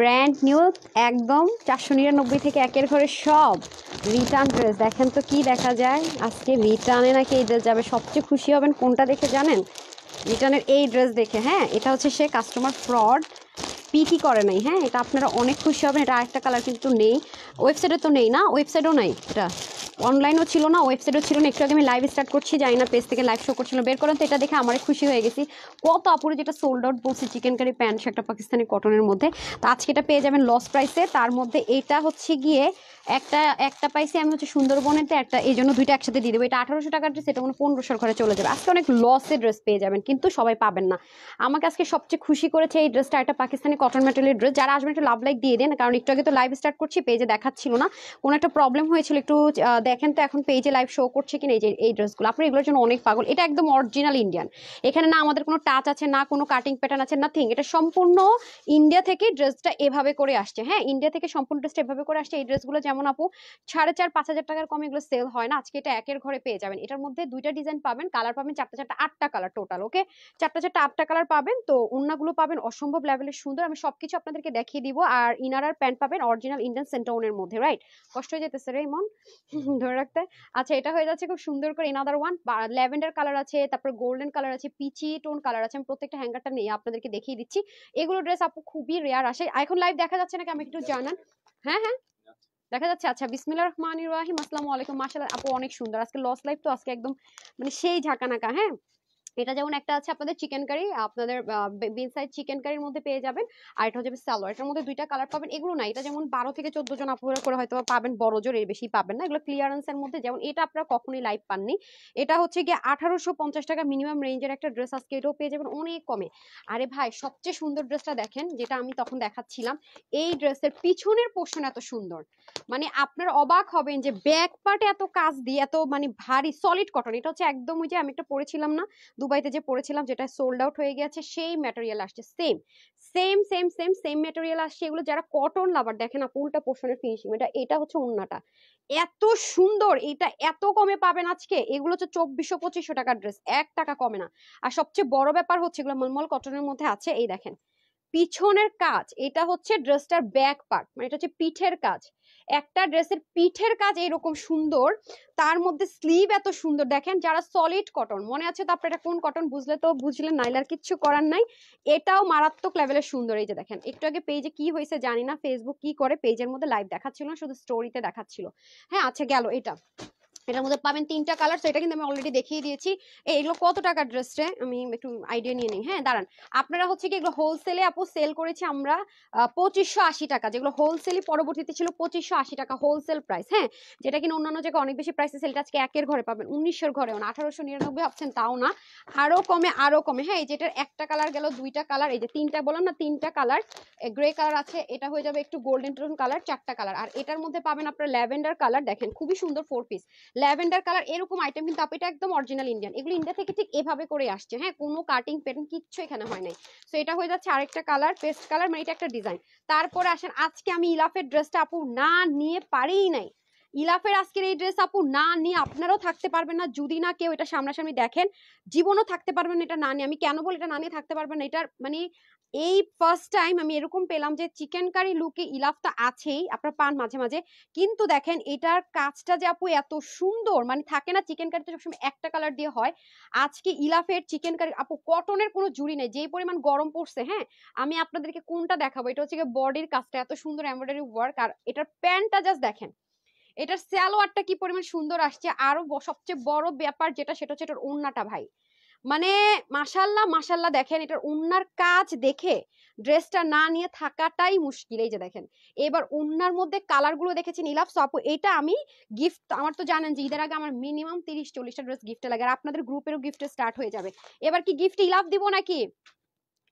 Brand new একদম 499 থেকে একের ঘরে সব রিটার্ন ড্রেস। দেখেন তো কি দেখা যায় আজকে রিটার্নে নাকি এই ড্রেস যাবে। সবচেয়ে খুশি হবেন কোনটা দেখে জানেন? রিটার্নের এই ড্রেস দেখে। হ্যাঁ, এটা হচ্ছে সে কাস্টমার ফ্রড পিকই করে নাই। হ্যাঁ, এটা আপনারা অনেক খুশি হবেন। এটা আরেকটা কালার কিন্তু নেই, ওয়েবসাইটে তো নেই না, ওয়েবসাইটও নাই, এটা অনলাইনও ছিল না, ওয়েবসাইটও ছিল না। একটু আগে আমি লাইভ স্টার্ট করছি, জানি না পেজ থেকে লাইভ শো করছিল, বের করেন তো। এটা দেখে আমারই খুশি হয়ে গেছি। কত আপুরে যেটা সোল্ড আউট বলছি, চিকেন কারি প্যান্ট একটা পাকিস্তানি কটনের মধ্যে। তো আজকে এটা পেয়ে যাবেন লস প্রাইসে। তার মধ্যে এটা হচ্ছে গিয়ে একটা একটা পাইছি আমি হচ্ছে সুন্দরবনেতে একটা, এই জন্য দুইটা একসাথে দিয়ে দেবো। এটা 1800 টাকার ড্রেস, এটা কোনো 1500 ঘরে চলে যাবে। আজকে অনেক লসে ড্রেস পেয়ে যাবেন, কিন্তু সবাই পাবেন না। আমাকে আজকে সবচেয়ে খুশি করেছে এই ড্রেসটা, একটা পাকিস্তানি কটন ম্যাটেরিয়ালের ড্রেস। যারা আসবেন একটু লাভ লাইক দিয়ে দেন, কারণ একটু আগে তো লাইভ স্টার্ট করছি, পেজে দেখাচ্ছিল না, কোনো একটা প্রবলেম হয়েছিল। একটু দেখেন তো এখন পেজে লাইভ শো করছে কিনা। এই যে এই ড্রেসগুলো আপনি এগুলোর জন্য অনেক পাগল। এটা একদম অরিজিনাল ইন্ডিয়ান, এখানে না আমাদের কোনো টাচ আছে, না কোনো কাটিং প্যাটার্ন আছে, নাথিং। এটা সম্পূর্ণ ইন্ডিয়া থেকে ড্রেসটা এভাবে করে আসছে। হ্যাঁ, ইন্ডিয়া থেকে সম্পূর্ণ ড্রেসটা এভাবে করে আসছে। এই ড্রেসগুলো যেমন আপু 4,500-5,000 টাকার কমে এগুলো সেল হয় না। আজকে এটা একের ঘরে পেয়ে যাবেন। এটার মধ্যে দুইটা ডিজাইন পাবেন, কালার পাবেন চারটা চারটা, 8টা কালার টোটাল। ওকে, চারটা চারটা 8টা কালার পাবেন। তো ওন্নাগুলো পাবেন অসম্ভব লেভেলের সুন্দর, আমি সবকিছু আপনাদেরকে দেখিয়ে দিব। আর ইনার আর প্যান্ট পাবেন অরিজিনাল ইন্ডিয়ান সেন্টোনের মধ্যে। রাইট, কষ্ট হয়ে যেতেছে রে মন ধরে রাখতে। আচ্ছা, এটা হয়ে যাচ্ছে খুব সুন্দর করে এনাদার ওয়ান। ল্যাভেন্ডার কালার আছে, তারপর গোল্ডেন কালার আছে, পিচি টোন কালার আছে। আমি প্রত্যেকটা হ্যাঙ্গারটা নিয়ে আপনাদেরকে দেখিয়ে দিচ্ছি। এগুলো ড্রেস আপু খুবই রেয়ার আসে। এখন লাইভ দেখা যাচ্ছে নাকি আমি একটু জানান? হ্যাঁ হ্যাঁ, দেখা যাচ্ছে। আচ্ছা, বিসমিল্লাহির রহমানির রহিম, আসসালামু আলাইকুম। মাশাআল্লাহ আপু অনেক সুন্দর। আজকে লস লাইভ তো, আজকে একদম মানে সেই ঝাঁকানাকা। হ্যাঁ, এটা যেমন একটা আছে আপনাদের চিকেন কারি, আপনাদের বিন সাইড চিকেন কারির মধ্যে পেয়ে যাবেন। আর এটা হচ্ছে সালোয়ার, এটার মধ্যে দুইটা কালার পাবেন। এগুলো না, এটা যেমন 12 থেকে 14 জন আপুরা করে হয়তো পাবেন, বড় জোর, এর বেশি পাবেন না। এগুলো ক্লিয়ারেন্সের মধ্যে, যেমন এটা আপনারা কখনোই লাইভ পাননি। এটা হচ্ছে গিয়ে 1850 টাকা মিনিমাম রেঞ্জের একটা ড্রেস, আজকে এটাও পেয়ে যাবেন অনেক কমে। আরে ভাই, সবচেয়ে সুন্দর ড্রেসটা দেখেন, যেটা আমি তখন দেখাচ্ছিলাম। এই ড্রেসের পিছনের পোর্শন এত সুন্দর, মানে আপনার অবাক হবেন যে ব্যাক পার্টে এত কাজ দিয়ে, এত মানে ভারী সলিড কটন। এটা হচ্ছে একদম ওই যে আমি একটা পরেছিলাম না দুবাইতে, যে পরেছিলাম, যেটা সোল্ড আউট হয়ে গেছে, সেই ম্যাটেরিয়াল আসছে। Same same same same same material আসছে। এগুলো যারা কটন লাভার, দেখেন আপু উল্টা পোর্শনের ফিনিশিং, এটা হচ্ছে ওন্নাটা এত সুন্দর। এটা এত কমে পাবেন আজকে। এগুলো হচ্ছে 2400-2500 টাকার ড্রেস, 1 টাকা কমে না। আর সবচেয়ে বড় ব্যাপার হচ্ছে এগুলো মলমল কটনের মধ্যে আছে। এই দেখেন পিছনের কাজ, এটা হচ্ছে ড্রেসটার ব্যাক পার্ট, মানে এটা হচ্ছে পিঠের কাজ। একটা ড্রেসের পিঠের কাজ এরকম সুন্দর, তার মধ্যে স্লিভ এত সুন্দর। দেখেন, যারা সলিড কটন মনে আছে তো আপনার এটা কোন কটন বুঝলে তো বুঝলেন, নাইলে আর কিচ্ছু করার নাই। এটাও মারাত্মক লেভেলের সুন্দর। এই যে দেখেন, একটু আগে পেজে কি হয়েছে জানি না, ফেসবুক কি করে, পেজের মধ্যে লাইভ দেখাচ্ছিল না, শুধু স্টোরিতে দেখাচ্ছিল। হ্যাঁ, আচ্ছা গেল এটা। এটার মধ্যে পাবেন 3টা কালার, তো এটা কিন্তু আমি অলরেডি দেখিয়ে দিয়েছি। এগুলো কত টাকার ড্রেস রে, আমি একটু আইডিয়া নিয়ে নিই। হ্যাঁ দাঁড়ান, আপনারা হচ্ছে কি এগুলো হোলসেলে আপু সেল করেছি আমরা 2580 টাকা, যেগুলো হোলসেলই পরবর্তীতে ছিল 2580 টাকা হোলসেল প্রাইস। হ্যাঁ, যেটা কিনা অন্যান্য জায়গায় অনেক বেশি প্রাইসে সেলটা আজকে একের ঘরে পাবেন 1900 ঘরেও না, 1899 ভাবছেন তাও না, আরো কমে আরো কমে। হ্যাঁ, এই যেটার একটা কালার গেল, দুইটা কালার, এই যে তিনটা বললাম না, 3টা কালার। গ্রে কালার আছে, এটা হয়ে যাবে একটু গোল্ডেন টোন কালার, 4টা কালার। আর এটার মধ্যে পাবেন আপনার ল্যাভেন্ডার কালার, দেখেন খুবই সুন্দর 4 পিস ল্যাভেন্ডার কালার। এরকম আইটেম কিন্তু আপু এটা একদম অরিজিনাল ইন্ডিয়ান, এগুলো ইন্ডিয়া থেকে ঠিক এভাবে করে আসছে। হ্যাঁ, কোনো কাটিং প্যাটার্ন কিচ্ছু এখানে হয় নাই। সো এটা হয়ে যাচ্ছে আরেকটা কালার, পেস্ট কালার, মানে এটা একটা ডিজাইন। তারপরে আসেন, আজকে আমি ইলাফের ড্রেসটা আপু না নিয়ে পারিই নাই। ইলাফের আজকের এই ড্রেস আপু না নিয়ে আপনারাও থাকতে পারবেন না, যদি না কেউ এটা সামনাসামনি দেখেন। জীবনও থাকতে পারবেন এটা না নিয়ে। আমি কেন বলি এটা না নিয়ে থাকতে পারবেন না, এটার মানে এই ফার্স্ট টাইম আমি এরকম পেলাম যে চিকেন কারি লুকে ইলাফ তো আছেই, আপনারা পান মাঝে মাঝে, কিন্তু দেখেন এটার কাজটা যে আপু এত সুন্দর, মানে থাকে না চিকেন কারিতে সবসময় একটা কালার দিয়ে হয়, আজকে ইলাফের চিকেন কারি আপু কটনের কোনো জুড়ি নেই। যেই পরিমাণ গরম পড়ছে, হ্যাঁ আমি আপনাদেরকে কোনটা দেখাবো, এটা হচ্ছে বডির কাজটা এত সুন্দর এমব্রয়ডারি ওয়ার্ক, আর এটার প্যান্টটা জাস্ট দেখেন, এটার সালোয়ারটা কি পরিমাণ সুন্দর আসছে। আরো সবচেয়ে বড় ব্যাপার যেটা, সেটা হচ্ছে এটার ওন্নাটা ভাই, মানে মাশাল্লাহ মাশাল্লাহ। দেখেন এটার ওন্নার কাজ দেখে ড্রেসটা না নিয়ে থাকাটাই মুশকিল। এই যে দেখেন, এবার ওন্নার মধ্যে কালার গুলো দেখেছেন ইলাফ। সো আপু এটা আমি গিফট, আমার তো জানেন যে ঈদের আগে আমার মিনিমাম 30-40টা ড্রেস গিফটে লাগে, আর আপনাদের গ্রুপেরও গিফটে স্টার্ট হয়ে যাবে। এবার কি গিফট ইলাফ দিব নাকি?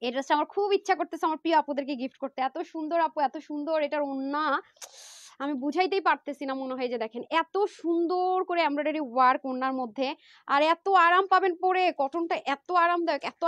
এই ড্রেসটা আমার খুব ইচ্ছা করতেছে আমার প্রিয় আপুদেরকে গিফট করতে। এত সুন্দর আপু, এত সুন্দর এটার ওন্না, আমি বুঝাইতেই পারতেছি না, মনে হয় যে দেখেন এত সুন্দর করে এমব্রয়ডারি ওয়ার্ক ওনার মধ্যে, আর এত আরাম পাবেন পরে, কটনটা এত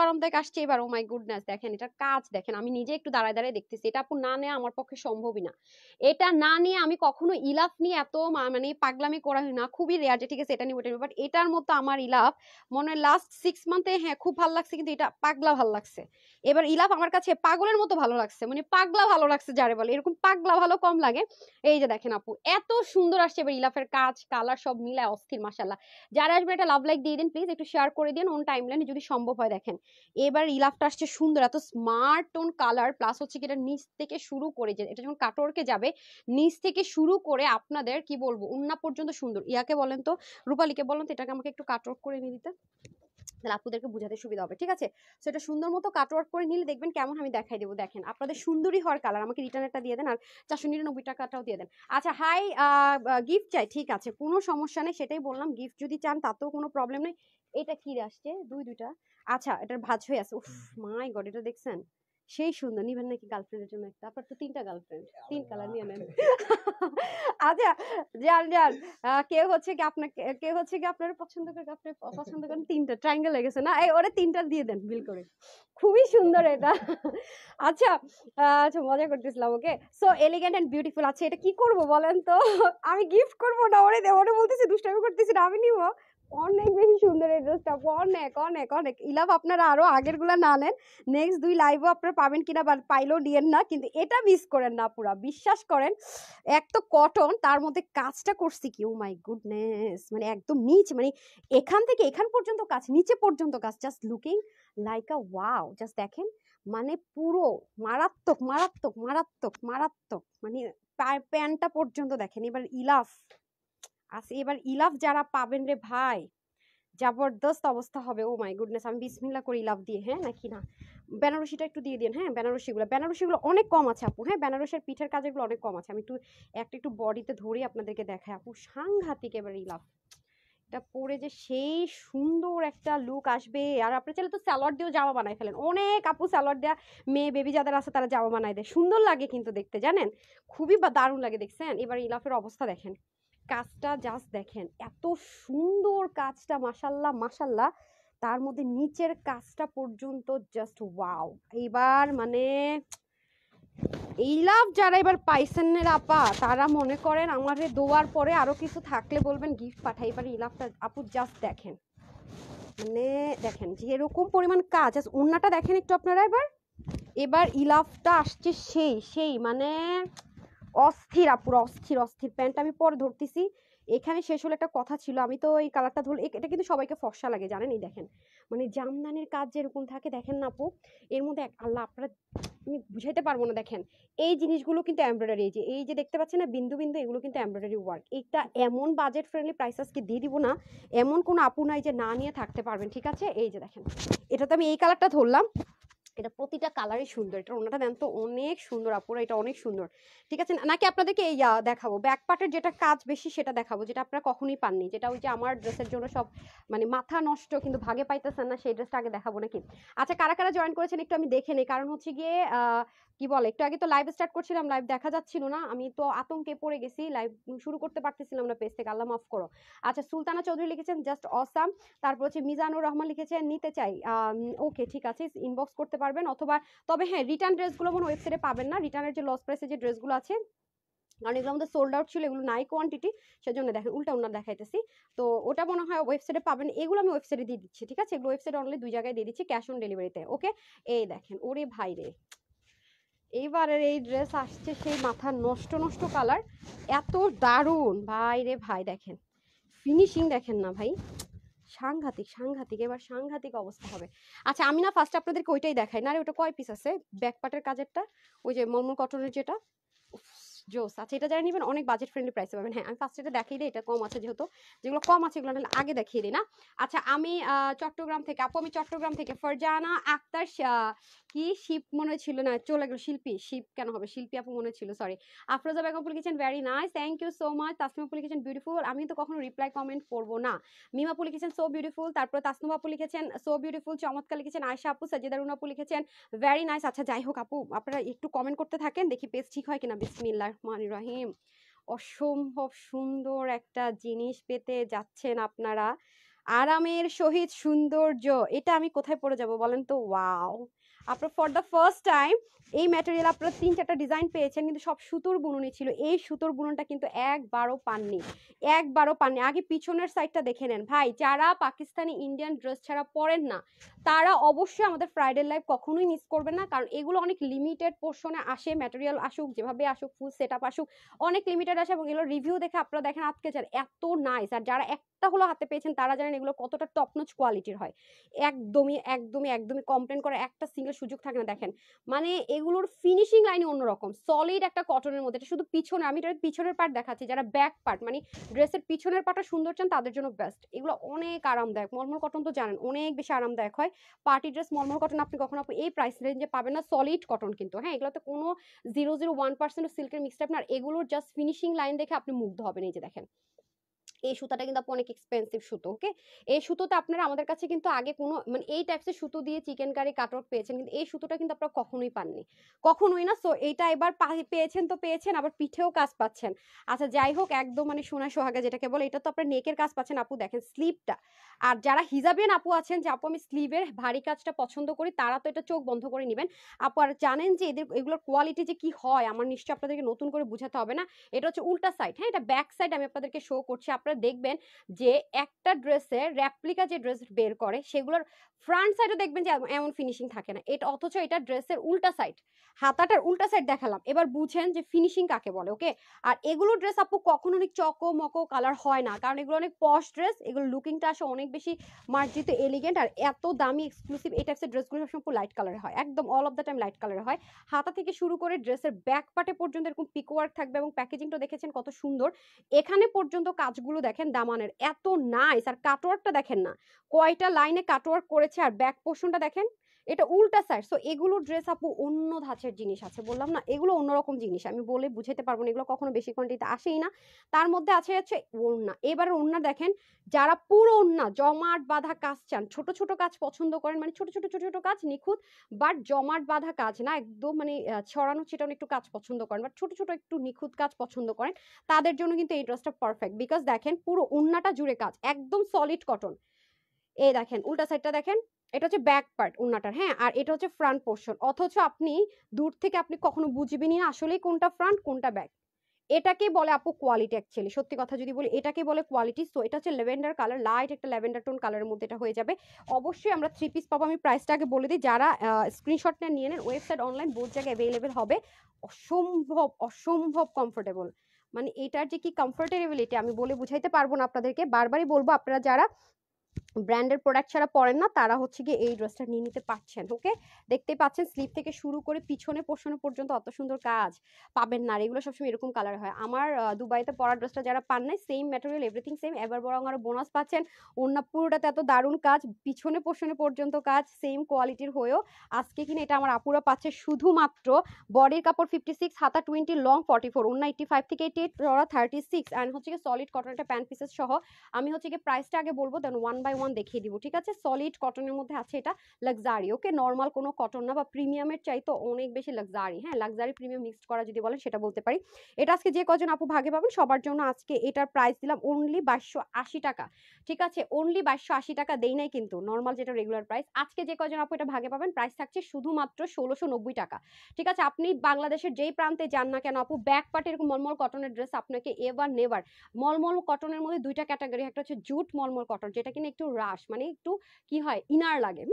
আরামদায়ক আসছে এবার। ও মাই গুডনেস, দেখেন এটার কাজ দেখেন, আমি নিজে একটু দাঁড়ায় দাঁড়ায় দেখতেছি, এটা আপু না নেওয়া আমার পক্ষে সম্ভবই না। এটা না নিয়ে আমি কখনো ইলাফ নিয়ে এত মানে পাগলামি করা হয় না, খুবই রেয়ার যে ঠিক আছে এটা নিয়ে ওটা নিয়ে, বাট এটার মতো আমার ইলাফ মনে হয় লাস্ট 6 মান্থে হ্যাঁ খুব ভালো লাগছে, কিন্তু এটা পাগলা ভালো লাগছে। এবার ইলাফ আমার কাছে পাগলের মতো ভালো লাগছে, মানে পাগলা ভালো লাগছে যারে বলে, এরকম পাগলা ভালো কম লাগে। এই যে দেখেন আপু এত সুন্দর আসছে এবার ইলাফের কাজ কালার সব মিলায় অস্থির মাশাআল্লাহ। যারা আসবে এটা লাভ লাইক দিয়ে দিন প্লিজ, একটু শেয়ার করে দিন অন টাইমলাইনে যদি সম্ভব হয়। দেখেন এবার ইলাফটা আসছে সুন্দর, এত স্মার্ট টোন কালার, প্লাস হচ্ছে কি এটা নিচ থেকে শুরু করে, যে এটা যখন কাটওয়ার্কে যাবে নিচ থেকে শুরু করে আপনাদের কি বলবো ওন্না পর্যন্ত সুন্দর। ইয়াকে বলেন তো, রূপালীকে বলেন তো এটাকে আমাকে একটু কাটওয়ার্ক করে নিয়ে দিতে, তাহলে আপুদেরকে বুঝাতে সুবিধা হবে, ঠিক আছে? সো এটা সুন্দর মতো কাটওয়ার্ক করে নিলে দেখবেন কেমন আমি দেখাই দেবো। দেখেন আপনাদের সুন্দরী হওয়ার কালার, আমাকে রিটার্নেরটা দিয়ে দেন আর 499 টাকাটাও দিয়ে দেন। আচ্ছা হাই, গিফট চাই, ঠিক আছে কোনো সমস্যা নেই, সেটাই বললাম, গিফট যদি চান তাতেও কোনো প্রবলেম নেই। এটা কি আসছে দুইটা, আচ্ছা এটার ভাঁজ হয়ে আছে, উফ মাই গড, এটা দেখছেন সেই সুন্দর। নিবেন নাকি গার্লফ্রেন্ডের জন্য একটা? আপনার তো 3টা গার্লফ্রেন্ড, 3 কালার নিয়ে নেন। আচ্ছা যান যান, কেউ হচ্ছে কি আপনাকে, কেউ হচ্ছে কি আপনার পছন্দ করে, আপনি পছন্দ করেন 3টা ট্রায়াঙ্গেল লেগেছে না, এই ওরে 3টা দিয়ে দেন বিল করে, খুবই সুন্দর এটা। আচ্ছা আচ্ছা মজা করতেছিলাম, okay. So elegant and beautiful. আচ্ছা এটা কি করব বলেন তো? আমি গিফট করব না, ওরে ওরে বলতেছি দুষ্টামি করতেছি না, আমি নিব। অনেক বেশি সুন্দর এই ড্রেসটা, অনেক অনেক অনেক। ইলাভ আপনারা আরো আগের গুলা না নেন, নেক্সট 2 লাইভও আপনারা পাবেন কিনা বা পাইলেও দিয়েন না, কিন্তু এটা মিস করেন না পুরা, বিশ্বাস করেন। এক তো কটন, তার মধ্যে কাজটা করছি কি, ও মাই গুডনেস, মানে একদম নিচ, মানে এখান থেকে এখান পর্যন্ত কাজ, নিচে পর্যন্ত কাজ, just looking like a wow. Just দেখেন মানে পুরো মারাত্মক মারাত্মক মারাত্মক মারাত্মক, মানে প্যান্টটা পর্যন্ত দেখেন। এবার ইলাফ আছে, এবার ইলাফ যারা পাবেন রে ভাই, জবরদস্ত অবস্থা হবে। ও মাই গুডনেস, আমি বিসমিল্লাহ করি লাভ দিয়ে, হ্যাঁ নাকি না? বেনারসিটা একটু দিয়ে দিন, হ্যাঁ বেনারসিগুলো অনেক কম আছে আপু, হ্যাঁ বেনারসের পিঠের কাজেরগুলো অনেক কম আছে। আমি একটু বডিতে ধরে আপনাদেরকে দেখাই আপু, সাংঘাতিক এবার লাভ। এটা পরে যে সেই সুন্দর একটা লুক আসবে। আর আপনি চাইলে তো স্যালোয়ার দিয়েও জামা বানাই ফেলেন, অনেক আপু স্যালোয়ার দেওয়া মেয়ে বেবি যাদের আছে তারা জামা বানাই দেয়, সুন্দর লাগে কিন্তু দেখতে, জানেন খুবই দারুণ লাগে। দেখছেন এবার ইলাফের অবস্থা দেখেন, কাজটা জাস্ট দেখেন এত সুন্দর কাজটা, মাশাল্লাহ মাশাল্লাহ। তার মধ্যে নিচের কাজটা পর্যন্ত জাস্ট ওয়াও। এবার মানে এই লাভ যারা এবার পাইছেন আপা, তারা মনে করেন আমার দোয়ার পরে আরো কিছু থাকলে বলবেন গিফট পাঠাই। এবার এই লাভটা আপু জাস্ট দেখেন, মানে দেখেন যে এরকম পরিমাণ কাজ, ওন্নাটা দেখেন একটু আপনারা। এবার ইলাফটা আসছে সেই সেই মানে অস্থির আপুর, অস্থির অস্থির। প্যান্ট আমি পরে ধরতেছি, এখানে শেষ হলে একটা কথা ছিল, আমি তো এই কালারটা ধরলে এটা কিন্তু সবাইকে ফর্সা লাগে জানেন। এই দেখেন মানে জামদানির কাজ যেরকম থাকে দেখেন না আপু, এর মধ্যে আল্লাহ আপনারা আমি বুঝাইতে পারবো না। দেখেন এই জিনিসগুলো কিন্তু এমব্রয়ডারি, এই যে দেখতে পাচ্ছেন না বিন্দু বিন্দু, এগুলো কিন্তু এমব্রয়ডারি ওয়ার্ক। এটা এমন বাজেট ফ্রেন্ডলি প্রাইস আজকে দিয়ে দিব না, এমন কোনো আপু নাই যে না নিয়ে থাকতে পারবেন, ঠিক আছে? এই যে দেখেন এটা তো আমি এই কালারটা ধরলাম, এটা প্রতিটা কালারই সুন্দর। এটা ওনাটা দেন তো, অনেক সুন্দর আপুরা, এটা অনেক সুন্দর, ঠিক আছে? নাকি আপনাদেরকে এই দেখাবো ব্যাক পার্টের যেটা কাজ বেশি সেটা দেখাবো, যেটা আপনারা কখনোই পাননি, যেটা ওই যে আমার ড্রেসের জন্য সব মানে মাথা নষ্ট কিন্তু ভাগে পাইতেছেন না, সেই ড্রেসটা আগে দেখাবো নাকি? আচ্ছা কারা কারা জয়েন করেছেন একটু আমি দেখে নেই, কারণ হচ্ছে গিয়ে কি বলে একটু আগে তো লাইভ স্টার্ট করছিলাম, লাইভ দেখা যাচ্ছিল না, আমি তো আতঙ্কে পড়ে গেছি, লাইভ শুরু করতে পারতেছিলাম না পেজ থেকে, আল্লাহ মাফ করো। আচ্ছা সুলতানা চৌধুরী লিখেছেন জাস্ট অসাম, তারপর হচ্ছে মিজানুর রহমান লিখেছেন নিতে চাই, ওকে ঠিক আছে ইনবক্স করতে পারবেন, অথবা তবে হ্যাঁ রিটার্ন ড্রেসগুলো মনে ওয়েবসাইটে পাবেন না, রিটার্নের যে লস প্রাইসে যে ড্রেসগুলো আছে, কারণ এগুলো আমাদের সোল্ড আউট ছিল, এগুলো নাই কোয়ান্টিটি, সেজন্য দেখেন উল্টা ওনার দেখাইতেছি। তো ওটা মনে হয় ওয়েবসাইটে পাবেন, এগুলো আমি ওয়েবসাইটে দিয়ে দিচ্ছি, ঠিক আছে? এগুলো ওয়েবসাইটে অনলি 2 জায়গায় দিয়ে দিচ্ছি, ক্যাশ অন ডেলিভারিতে, ওকে? এই দেখেন ওরে ভাই রে, এইবারের এই ড্রেস আসছে সেই মাথা নষ্ট নষ্ট কালার, এত দারুণ ভাই রে ভাই। দেখেন ফিনিশিং দেখেন না ভাই, সাংঘাতিক সাংঘাতিক, এবার সাংঘাতিক অবস্থা হবে। আচ্ছা আমি না ফার্স্ট আপনাদেরকে ওইটাই দেখাই না রে, ওটা কয় পিস আছে ব্যাক পার্টের কাজেরটা, ওই যে মলমল কটনের যেটা, জোস। আচ্ছা এটা যারা নেবেন অনেক বাজেট ফ্রেন্ডলি প্রাইসে পাবেন। হ্যাঁ আমি ফার্স্ট এটা দেখিয়ে দিই, এটা কম আছে যেহেতু, যেগুলো কম আছে এগুলো আগে দেখিয়ে দিই না। আচ্ছা আমি চট্টগ্রাম থেকে আপু, আমি চট্টগ্রাম থেকে ফারজানা আক্তার, কি শিপ মনে ছিল না, চলে গেল শিল্পী, শিপ কেন হবে, শিল্পী আপু মনে ছিল, সরি। আফরোজা বেগম আপু লিখেছেন very nice, thank you so much. Tasmim আপু লিখেছেন বিউটিফুল, আমি তো কখনো রিপ্লাই কমেন্ট করবো না। মিম আপু লিখেছেন সো বিউটিফুল, তারপর তাসনুম আপু লিখেছেন সো বিউটিফুল, চমৎকার লিখেছেন আয়েশা আপু। সাজিদা রুনা আপু লিখেছেন ভেরি নাইস। আচ্ছা যাই হোক আপু আপনারা একটু কমেন্ট করতে থাকেন, দেখি পেজ ঠিক হয় কিনা। বিসমিল্লাহির রহমানির রহিম, অসম্ভব সুন্দর একটা জিনিস পেতে যাচ্ছেন আপনারা। আরামের সহিত সৌন্দর্য, এটা আমি কোথায় পরে যাব বলেন তো? ওয়াও! আপনার ফর দ্য ফার্স্ট টাইম এই ম্যাটেরিয়াল আপনারা ৩-৪টা ডিজাইন পেয়েছেন, কিন্তু সব সুতোর বুননি ছিল। এই সুতোর বুননটা কিন্তু একবারও পাননি, একবারও পাননি। আগে পিছনের সাইডটা দেখে নেন ভাই। যারা পাকিস্তানি ইন্ডিয়ান ড্রেস ছাড়া পরেন না, তারা অবশ্যই আমাদের ফ্রাইডে লাইভ কখনোই মিস করবেন না, কারণ এগুলো অনেক লিমিটেড পোর্শনে আসে। ম্যাটেরিয়াল আসুক, যেভাবে আসুক, ফুল সেট আপ আসুক, অনেক লিমিটেড আসে, এবং এগুলো রিভিউ দেখে আপনারা দেখেন আজকে যার এত নাইস। আর যারা একটা হলো হাতে পেয়েছেন তারা জানেন এগুলো কতটা টপ নচ কোয়ালিটির হয়। একদমই একদমই একদমই কমপ্লেন করে একটা সিঙ্গেল সুযোগ থাকে না। দেখেন মানে এগুলোর ফিনিশিং লাইনই অন্যরকম, সলিড একটা কটনের মধ্যে। এটা শুধু পিছনে, আমি এটা পিছনের পার্ট দেখাচ্ছি। যারা ব্যাক পার্ট মানে ড্রেসের পিছনের পার্টটা সুন্দর চান তাদের জন্য বেস্ট। এগুলো অনেক আরামদায়ক। মলমল কটন তো জানেন অনেক বেশি আরামদায়ক হয়। পার্টি ড্রেস মলমল কটন আপনি কখনো এই প্রাইস রেঞ্জে পাবেন না। সলিড কটন কিন্তু, হ্যাঁ, এগুলোতে কোনো 0.01% সিল্কের মিক্সড আপ না। আর এগুলোর জাস্ট ফিনিশিং লাইন দেখে আপনি মুগ্ধ হবেন। এই যে দেখেন, এই সুতাটা কিন্তু অনেক এক্সপেন্সিভ সুতো। ওকে, এই সুতোতে আপনারা আমাদের কাছে কিন্তু আগে কোনো মানে এই টাইপসের সুতো দিয়ে চিকেন কারি কাটওয়ার্ক পেয়েছেন, কিন্তু এই সুতোটা কিন্তু আপনারা কখনোই পাননি, কখনোই না। সো এইটা এবার পেয়েছেন তো পেয়েছেন, আবার পিঠেও কাজ পাচ্ছেন। আচ্ছা যাই হোক, একদম মানে সোনা সোহাগা যেটাকে বলে, এটা তো আপনার নেকের কাজ পাচ্ছেন। আপু দেখেন স্লিভটা। আর যারা হিজাবিয়ান আপু আছেন যে আপু আমি স্লিভের ভারী কাজটা পছন্দ করি, তারা তো এটা চোখ বন্ধ করে নেবেন আপু। আর জানেন যে এগুলোর কোয়ালিটি যে কি হয়, আমার নিশ্চয়ই আপনাদেরকে নতুন করে বুঝাতে হবে না। এটা হচ্ছে উল্টা সাইড, হ্যাঁ, এটা ব্যাক সাইড আমি আপনাদেরকে শো করছি। আপনারা দেখবেন যে একটা ড্রেসের রেপ্লিকা যে ড্রেস বের করে সেগুলোর ফ্রন্ট সাইডে দেখবেন যে এমন ফিনিশিং থাকে না। এটা অথচ এটা ড্রেসের উল্টা সাইড, হাতাটার উল্টা সাইড দেখালাম। এবার বুঝেন যে ফিনিশিং কাকে বলে। ওকে, আর এগুলো ড্রেস আপু কখনো অনেক চকো মকো কালার হয় না, কারণ এগুলো অনেক পশ ড্রেস। এগুলো লুকিংটা আসে অনেক বেশি মার্জিত, এলিগেন্ট। আর এত দামি এক্সক্লুসিভ এই টাইপসের ড্রেসগুলো সবসময় লাইট কালারে হয়, একদম all of the time light কালারে হয়। হাতা থেকে শুরু করে ড্রেসের ব্যাক পার্টে পর্যন্ত এরকম পিক ওয়ার্ক থাকবে, এবং প্যাকেজিংটা দেখেছেন কত সুন্দর। এখানে পর্যন্ত কাজগুলো দেখেন দামানের এত নাইস। আর কাটওয়ার্কটা দেখেন না কয়টা লাইনে কাটওয়ার্ক করেছে, আর ব্যাক পোর্শনটা দেখেন এটা উল্টা সাইড। সো এগুলো ড্রেস আপু অন্য ধাঁচের জিনিস আছে, বললাম না এগুলো অন্যরকম জিনিস, আমি বলে বুঝাতে পারবো না। এগুলো কখনো বেশি কোয়ান্টিটিতে আসেই না। তার মধ্যে আছে হচ্ছে ওড়না। এবার ওড়না দেখেন, যারা পুরো ওড়না জমাট বাঁধা কাজ চান, ছোট ছোট কাজ পছন্দ করেন, মানে ছোট ছোট ছোট ছোট কাজ নিখুঁত, বাট জমাট বাঁধা কাজ না, একদম মানে ছড়ানো ছিটানো একটু কাজ পছন্দ করেন, বাট ছোট ছোট একটু নিখুঁত কাজ পছন্দ করেন, তাদের জন্য কিন্তু এই ড্রেসটা পারফেক্ট। বিকজ দেখেন পুরো ওড়নাটা জুড়ে কাজ, একদম সলিড কটন। এই দেখেন উল্টা সাইডটা দেখেন, এটা হচ্ছে ব্যাক পার্ট ওড়নাটার, হ্যাঁ, আর এটা হচ্ছে ফ্রন্ট পোর্শন। অথচ আপনি দূর থেকে আপনি কখনো বুঝবেনই না আসলে কোনটা ফ্রন্ট কোনটা ব্যাক। এটাকে বলে আপু কোয়ালিটি। অ্যাকচুয়ালি সত্যি কথা যদি বলি, এটাকে বলে কোয়ালিটি। সো এটা হচ্ছে ল্যাভেন্ডার কালার, লাইট একটা ল্যাভেন্ডার টোন কালারের মধ্যে এটা হয়ে যাবে। অবশ্যই আমরা 3 পিস পাবো। আমি প্রাইসটা আগে বলে দিই, যারা স্ক্রিনশটটা নিয়ে নেন, ওয়েবসাইট অনলাইন বোথ জায়গায় অ্যাভেলেবেল হবে। অসম্ভব অসম্ভব কমফোর্টেবল, মানে এটার যে কি কমফোর্টেবিলিটি আমি বলে বুঝাইতে পারবো না আপনাদেরকে। বারবারই বলবো, আপনারা যারা ব্র্যান্ডের প্রোডাক্ট ছাড়া পরেন না তারা হচ্ছে গিয়ে এই ড্রেসটা নিয়ে নিতে পারছেন। ওকে, দেখতেই পাচ্ছেন স্লিভ থেকে শুরু করে পিছনে পোর্শনে পর্যন্ত অত সুন্দর কাজ পাবেন না। আর এগুলো সবসময় এরকম কালার হয়। আমার দুবাইতে পরা ড্রেসটা যারা পান নাই, সেম ম্যাটেরিয়াল এভরিথিং সেম, এবার বরং আরো বোনাস পাচ্ছেন। ওড়না পুরোটাতে এত দারুণ কাজ, পিছনে পোর্শনে পর্যন্ত কাজ সেম কোয়ালিটির হয়েও আজকে কিনা এটা আমার আপুরা পাচ্ছে শুধুমাত্র বডির কাপড় 56, হাতা 20, লং 44, ওড়না 85 থেকে 88, চড়া 36, অ্যান্ড হচ্ছে গিয়ে সলিড কটন একটা প্যান্ট পিসেস সহ। আমি হচ্ছে গিয়ে প্রাইসটা আগে বলবো, দেন ওয়ান বাই ওয়ান দেখিয়ে দিব, ঠিক আছে? সলিড কটনের মধ্যে আছে, এটা লাক্সারি। ওকে, নর্মাল কোনো কটন না, বা প্রিমিয়ামের চাইতো অনেক বেশি লাক্সারি। হ্যাঁ, লাক্সারি প্রিমিয়াম মিক্সড করা যদি বলেন সেটা বলতে পারি। এটা আজকে যে কজন আপু ভাগে পাবেন সবার জন্য আজকে এটার প্রাইস দিলাম অনলি 2280 টাকা, ঠিক আছে? অনলি 2280 টাকা দেই নাই কিন্তু, নর্মাল যেটা রেগুলার প্রাইস। আজকে যে কজন আপু এটা ভাগে পাবেন প্রাইস থাকছে শুধুমাত্র 1690 টাকা, ঠিক আছে? আপনি বাংলাদেশের যেই প্রান্তে যান না কেন আপু, ব্যাক পার্টে এরকম মলমল কটনের ড্রেস আপনাকে এভার নেভার। মলমল কটনের মধ্যে দুইটা ক্যাটাগরি, একটা হচ্ছে জুট মলমল কটন, যেটা কিনা একটু রাশ, মানে একটু কি হয় ইনার লাগে,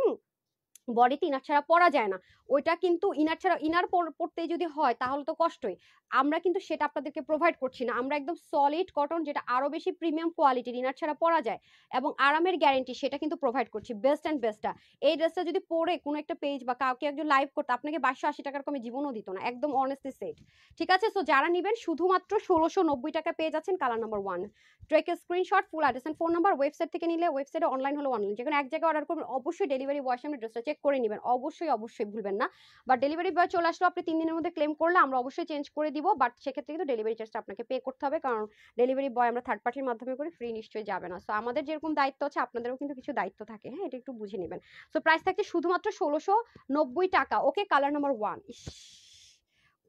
বডিতে ইনার ছাড়া পরা যায় না। ওইটা কিন্তু ইনার ছাড়া, ইনার পড়তেই যদি হয় তাহলে তো কষ্টই। আমরা কিন্তু সেটা আপনাদেরকে প্রোভাইড করছি না। আমরা একদম সলিড কটন, যেটা আরো বেশি প্রিমিয়াম কোয়ালিটির, ইনার ছাড়া পরা যায় এবং আরামের গ্যারেন্টি, সেটা কিন্তু প্রোভাইড করছি। বেস্ট অ্যান্ড বেস্টটা, এই ড্রেসটা যদি পরে কোনো একটা পেজ বা কাউকে একজন লাইভ করতে, আপনাকে 2280 টাকার কমে জীবনও দিত না, একদম অনেস্টলি সেট, ঠিক আছে? সো যারা নেবেন শুধুমাত্র 1690 টাকা পেয়ে যাচ্ছেন। Colour number 1, take screenshot, full address and phone number. Website থেকে নিলে ওয়েবসাইটে, অনলাইন হলো অনলাইন, যেখানে এক জায়গায় অর্ডার করবেন অবশ্যই ডেলিভারি বয়ের সামনে ড্রেসটা চেক করে নেবেন, অবশ্যই অবশ্যই ভুলবেন না। বাট ডেলিভারি বয় চলে আসলো, আপনি 3 দিনের মধ্যে ক্লেম করলে আমরা অবশ্যই চেঞ্জ করে দিব, বাট সেক্ষেত্রে কিন্তু ডেলিভারি চার্জটা আপনাকে পে করতে হবে, কারণ ডেলিভারি বয় আমরা থার্ড পার্টির মাধ্যমে করে, ফ্রি নিশ্চয়ই যাবে না। সো আমাদের যেরকম দায়িত্ব আছে আপনাদেরও কিন্তু কিছু দায়িত্ব থাকে, হ্যাঁ, এটা একটু বুঝে নেবেন। সো প্রাইস থাকছে শুধুমাত্র 1690 টাকা। ওকে, কালার নাম্বার 1,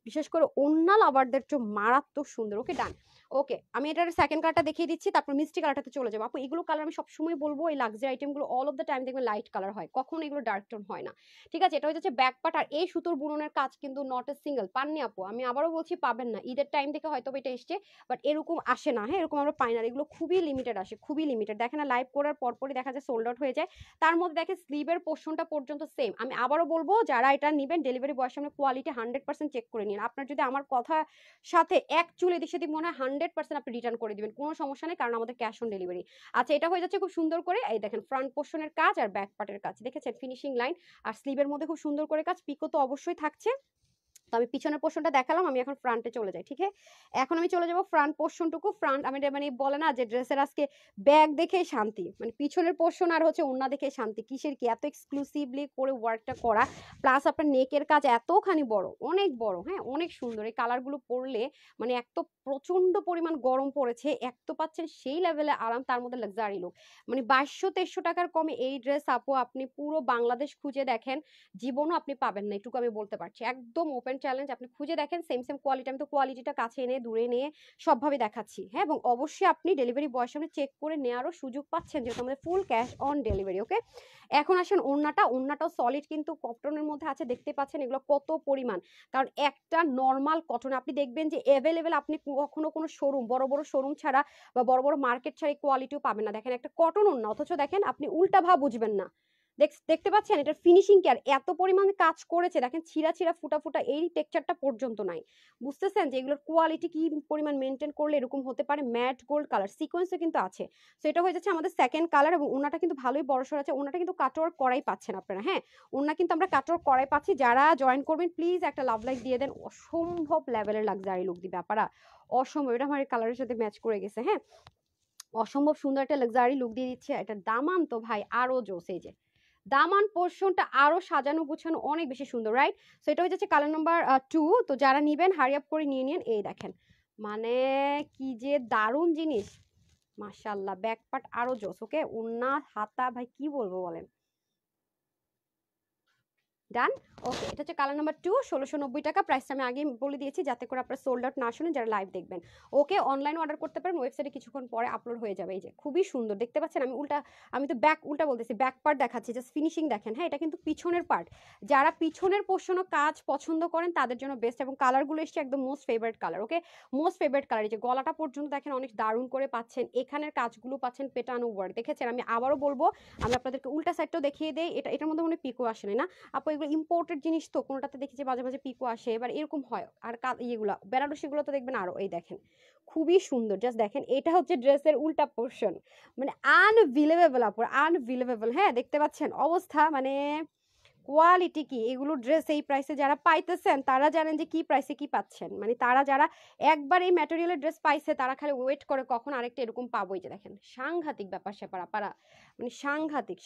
বিশেষ করে ওন্না লাভারদের জন্য মারাত্মক সুন্দর। ওকে, ডান। ওকে, আমি এটার সেকেন্ড কালারটা দেখিয়ে দিচ্ছি, তারপর মিষ্টি কালারটাতে চলে যাবো। আপু এগুলো কালার আমি সবসময় বলবো, এই লাক্সারি আইটেমগুলো অল অফ দ্য টাইম দেখবেন লাইট কালার হয়, কখনো এগুলো ডার্ক টোন হয় না। ঠিক আছে, এটা হচ্ছে ব্যাক পার্ট। আর এই সুতোর বুননের কাজ কিন্তু নট এ সিঙ্গেল, পাননি আপু, আমি আবারও বলছি পাবেন না। ঈদের টাইম থেকে হয়তো এটা এসছে, বাট এরকম আসে না। হ্যাঁ, এরকম আমরা পাই না, এগুলো খুবই লিমিটেড আসে, খুবই লিমিটেড। দেখেন না, লাইভ করার পরপরই দেখা যায় সোল্ড আউট হয়ে যায়। তার মধ্যে দেখেন স্লিভের পোর্শনটা পর্যন্ত সেম। আমি আবারও বলবো, যারা এটা নেবেন ডেলিভারি বয়ের সামনে কোয়ালিটি 100% চেক করে নিন। আপনার যদি আমার কথা সাথে এক চুল এদিক সেদিক মনে হয় 100% আপনি রিটার্ন করে দিবেন, কোনো সমস্যা নেই, কারণ আমাদের ক্যাশ অন ডেলিভারি। আচ্ছা, এটা হয়ে যাচ্ছে খুব সুন্দর করে, এই দেখেন ফ্রন্ট পোর্শনের কাজ আর ব্যাক পার্টের কাজ দেখেছেন, ফিনিশিং লাইন আর স্লিভের মধ্যে খুব সুন্দর করে কাজ, পিকো তো অবশ্যই থাকছে। তো আমি পিছনের পোর্শনটা দেখালাম, আমি এখন ফ্রন্টে চলে যাই। ঠিক আছে, এখন আমি চলে যাব ফ্রন্ট পোর্শনটুকু। ফ্রন্ট আমি মানে বলে না যে ড্রেসের আজকে ব্যাগ দেখে শান্তি, মানে পিছনের পোর্শন আর হচ্ছে ওন্না দেখে শান্তি। কিসের কি এত এক্সক্লুসিভলি করে ওয়ার্কটা করা, প্লাস আপনার নেকের কাজ এতখানি বড়, অনেক বড়, হ্যাঁ অনেক সুন্দর। এই কালারগুলো পরলে মানে এক তো প্রচন্ড পরিমাণ গরম পড়েছে, এক তো পাচ্ছেন সেই লেভেলে আরাম, তার মধ্যে লাক্সারি লুক। মানে 2200-2300 টাকার কমে এই ড্রেস আপু আপনি পুরো বাংলাদেশ খুঁজে দেখেন, জীবনও আপনি পাবেন না, এটুকু আমি বলতে পারছি। একদম ওপেন চ্যালেঞ্জ, আপনি খুঁজে দেখেন সেম সেম কোয়ালিটি। আমি তো কোয়ালিটিটা কাছে এনে দূরে নিয়ে সবভাবে দেখাচ্ছি। হ্যাঁ, এবং অবশ্যই আপনি ডেলিভারি বয়ের সামনে চেক করে নেওয়ারও সুযোগ পাচ্ছেন, যেহেতু আমাদের ফুল ক্যাশ অন ডেলিভারি। ওকে, এখন আসেন ওড়নাটাও সলিড কিন্তু কটনের মধ্যে আছে, দেখতে পাচ্ছেন এগুলো কত পরিমাণ। কারণ একটা নর্মাল কটন আপনি দেখবেন যে অ্যাভেলেবেল, আপনি কখনো কোনো শোরুম, বড় বড় শোরুম ছাড়া বা বড় বড় মার্কেট ছাড়া কোয়ালিটিও পাবেন না। দেখেন একটা কটন ওড়না, অথচ দেখেন আপনি উল্টা ভাব বুঝবেন না। দেখতে পাচ্ছেন এটার ফিনিশিং কেয়ার এত পরিমাণে কাজ করেছে, দেখেন ছিঁড়া ছিঁড়া ফুটা ফুটা এই টেক্সচারটা পর্যন্ত নাই। বুঝতেছেন যে এগুলোর কোয়ালিটি কি পরিমাণ মেনটেন করলে এরকম হতে পারে। ম্যাট গোল্ড কালার সিকোয়েন্সও কিন্তু আছে। সো এটা হয়ে যাচ্ছে আমাদের সেকেন্ড কালার, এবং ওনাটা কিন্তু ভালোই বড়সড় আছে। ওনাটা কিন্তু কাটওয়ার্ক করাই পাচ্ছেন আপনারা। হ্যাঁ, ওনা কিন্তু আমরা কাটওয়ার্ক করাই পাচ্ছি। যারা জয়েন করবেন প্লিজ একটা লাভ লাইক দিয়ে দেন, অসম্ভব লেভেলের লাক্সারি লুক দিবে আপনারা, অসম্ভব। এটা আমার কালারের সাথে ম্যাচ করে গেছে। হ্যাঁ, অসম্ভব সুন্দর একটা লাক্সারি লুক দিয়ে দিচ্ছে। এটা দামান তো ভাই আরো জোস, এই যে দামান পোর্শনটা আরো সাজানো গুছানো অনেক বেশি সুন্দর, রাইট? সো এটা হচ্ছে কালার নাম্বার 2। তো যারা নিবেন হারি আপ করে নিয়ে নিন। এই দেখেন মানে কি যে দারুণ জিনিস, মাশাআল্লাহ। ব্যাক পার্ট আরো জোস। ওকে, ওন্না হাতা ভাই কি বলবো বলেন। ডান। ওকে, এটা হচ্ছে কালার নাম্বার 2, 1690 টাকা। প্রাইসটা আমি আগে বলে দিয়েছি যাতে করে আপনারা সোল্ড আউট না শুনে যারা লাইভ দেখবেন। ওকে, অনলাইন অর্ডার করতে পারেন, ওয়েবসাইটে কিছুক্ষণ পরে আপলোড হয়ে যাবে। এই যে খুবই সুন্দর দেখতে পাচ্ছেন, আমি তো উল্টা বলতেছি, ব্যাক পার্ট দেখাচ্ছি, জাস্ট ফিনিশিং দেখেন। হ্যাঁ, এটা কিন্তু পিছনের পার্ট। যারা পিছনের পোর্শনও কাজ পছন্দ করেন তাদের জন্য বেস্ট, এবং কালারগুলো এসছে একদম মোস্ট ফেভারিট কালার। ওকে, মোস্ট ফেভারিট কালার। এই যে গলাটা পর্যন্ত দেখেন অনেক দারুণ করে পাচ্ছেন, এখানের কাজগুলো পাচ্ছেন পেটানো ওয়ার্ক দেখেছেন। আমি আবারও বলবো, আমি আপনাদেরকে উল্টা সাইডটাও দেখিয়ে দেই। এটার মধ্যে মনে পিকো আসে না আপু, এগুলো ইম্পোর্টেড জিনিস তো, কোনোটাতে দেখি যে মাঝে মাঝে পিকো আসে, এবার এরকম হয়। আর ইয়েগুলো বেনারসিগুলো তো দেখবেন আরো, এই দেখেন খুবই সুন্দর। জাস্ট দেখেন, এটা হচ্ছে ড্রেসের উল্টা পোর্শন, মানে আনবিলিভেবল আপু, আনবিলিভেবল। হ্যাঁ, দেখতে পাচ্ছেন অবস্থা, মানে কোয়ালিটি কি এগুলো ড্রেস এই প্রাইসে যারা পাইতেছেন তারা জানেন যে কি প্রাইসে কি পাচ্ছেন। মানে তারা যারা একবার এই ম্যাটেরিয়ালের ড্রেস পাইছে তারা খালি ওয়েট করে কখন আরেকটা এরকম পাবোই। যে দেখেন সাংঘাতিক ব্যাপার স্যাপার আপারা, মানে